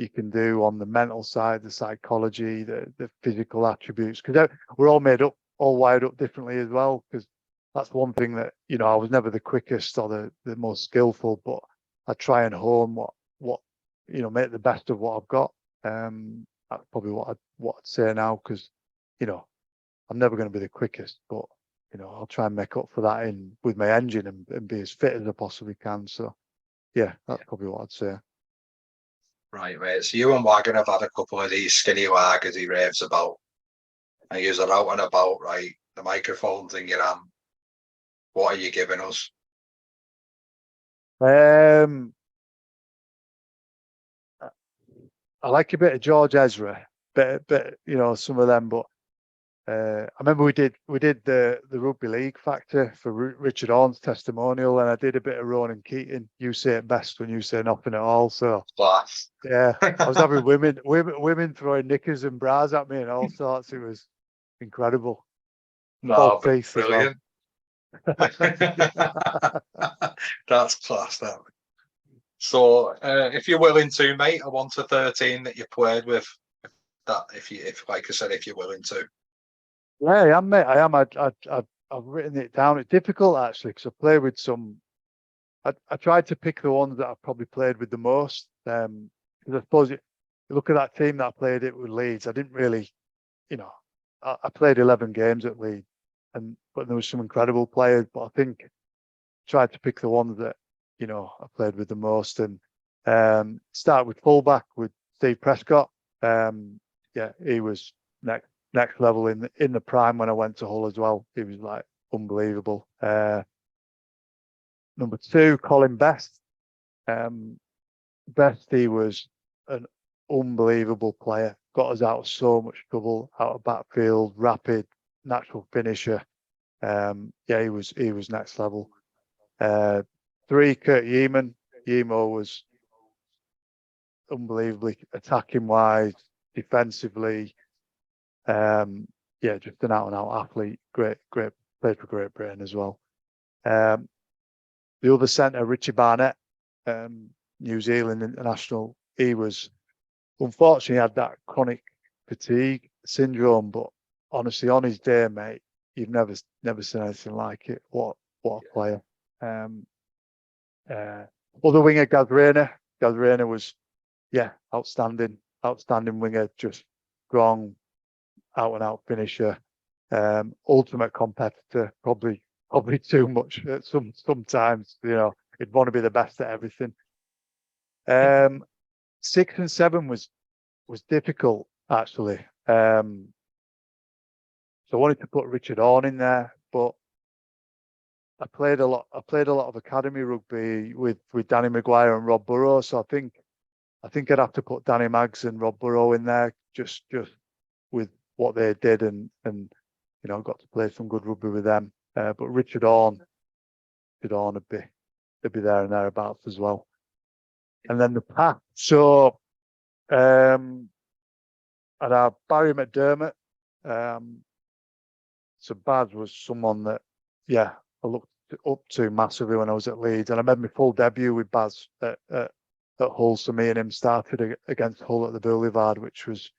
can do on the mental side, the psychology, the physical attributes, because we're all made up, all wired up differently as well. Because that's one thing that I was never the quickest or the most skillful, but I try and hone what make the best of what I've got. That's probably what I'd say now, because I'm never going to be the quickest, but I'll try and make up for that with my engine and be as fit as I possibly can. So yeah, that's probably what I'd say. Right, mate. So you and Wagon have had a couple of these skinny lagers he raves about, and you're out and about, right? The microphone's in your hand. What are you giving us? I like a bit of George Ezra, bit some of them, but I remember we did the rugby league factor for Richard Orne's testimonial, and I did a bit of Ronan Keating. You say it best when you say nothing at all. So Class. yeah, I was having women throwing knickers and bras at me and all sorts. It was incredible. No, brilliant. That's class, that. So if you're willing to, mate, I want a 13 that you played with. That if like I said, if you're willing to. Yeah, I am, mate. I am. I've written it down. It's difficult actually, because I play with some. I tried to pick the ones that I've probably played with the most. Because I suppose you look at that team that I played it with Leeds. I didn't really, I played 11 games at Leeds, but there was some incredible players. But I think I tried to pick the ones that I played with the most, and start with fullback with Steve Prescott. Yeah, he was next level in the prime when I went to Hull as well. He was like unbelievable. Number 2, Colin Best. Best, he was an unbelievable player. Got us out of so much trouble, out of backfield, rapid, natural finisher. Yeah, he was next level. 3, Kurt Yeaman. Yemo was unbelievably attacking wise, defensively. Yeah, just an out and out athlete. Great, played for Great Britain as well. The other centre, Richie Barnett, New Zealand international. He was unfortunately had that chronic fatigue syndrome, but honestly, on his day, mate, you've never seen anything like it. What a player. Other winger, Gaz Rayner. Gaz Rayner was, outstanding winger, just strong, out and out finisher, ultimate competitor, probably too much at sometimes, he'd want to be the best at everything. 6 and 7 was difficult actually. So I wanted to put Richard Orne in there, but I played a lot of academy rugby with Danny Maguire and Rob Burrow. So I think I'd have to put Danny Maggs and Rob Burrow in there, just with what they did, and got to play some good rugby with them. But Richard Orne would be there and thereabouts as well. And then the pack. So I'd have Barry McDermott. So Baz was someone that, I looked up to massively when I was at Leeds, and I made my full debut with Baz at Hull. So me and him started against Hull at the Boulevard, which was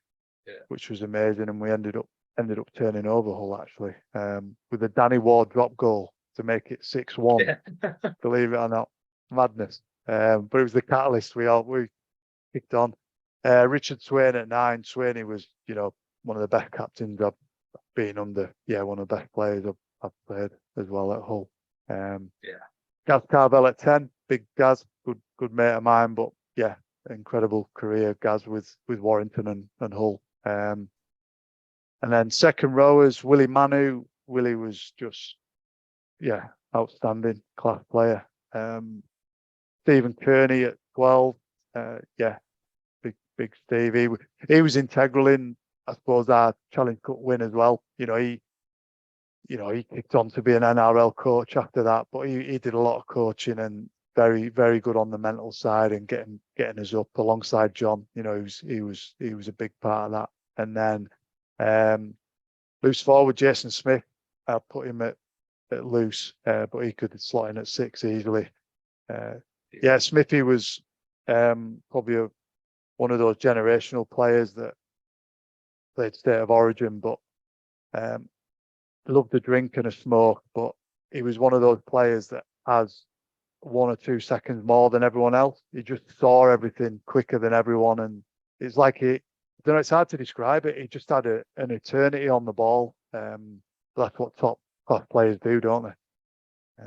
amazing, and we ended up turning over Hull actually, with a Danny Ward drop goal to make it 6-1. Believe it or not, madness. But it was the catalyst. We kicked on. Richard Swain at 9. Swainey was, one of the best captains I've been under. Yeah, one of the best players I've played as well at Hull. Gaz Carvel at 10. Big Gaz, good mate of mine, but yeah, incredible career, Gaz, with Warrington and Hull. And then second rowers, Willie Manu, Willie was just, yeah, outstanding class player. Stephen Kearney at 12, yeah, big Steve. He was integral in, I suppose, our Challenge Cup win as well. He kicked on to be an NRL coach after that, but he did a lot of coaching and very, very good on the mental side and getting us up alongside John. He was a big part of that. And then loose forward Jason Smith, I put him at loose, but he could slot in at 6 easily. Yeah, Smithy was probably one of those generational players that played State of Origin, but loved a drink and a smoke. But he was one of those players that has 1 or 2 seconds more than everyone else. He just saw everything quicker than everyone, and it's like I don't know, it's hard to describe it. He just had an eternity on the ball. That's what top class players do, don't they?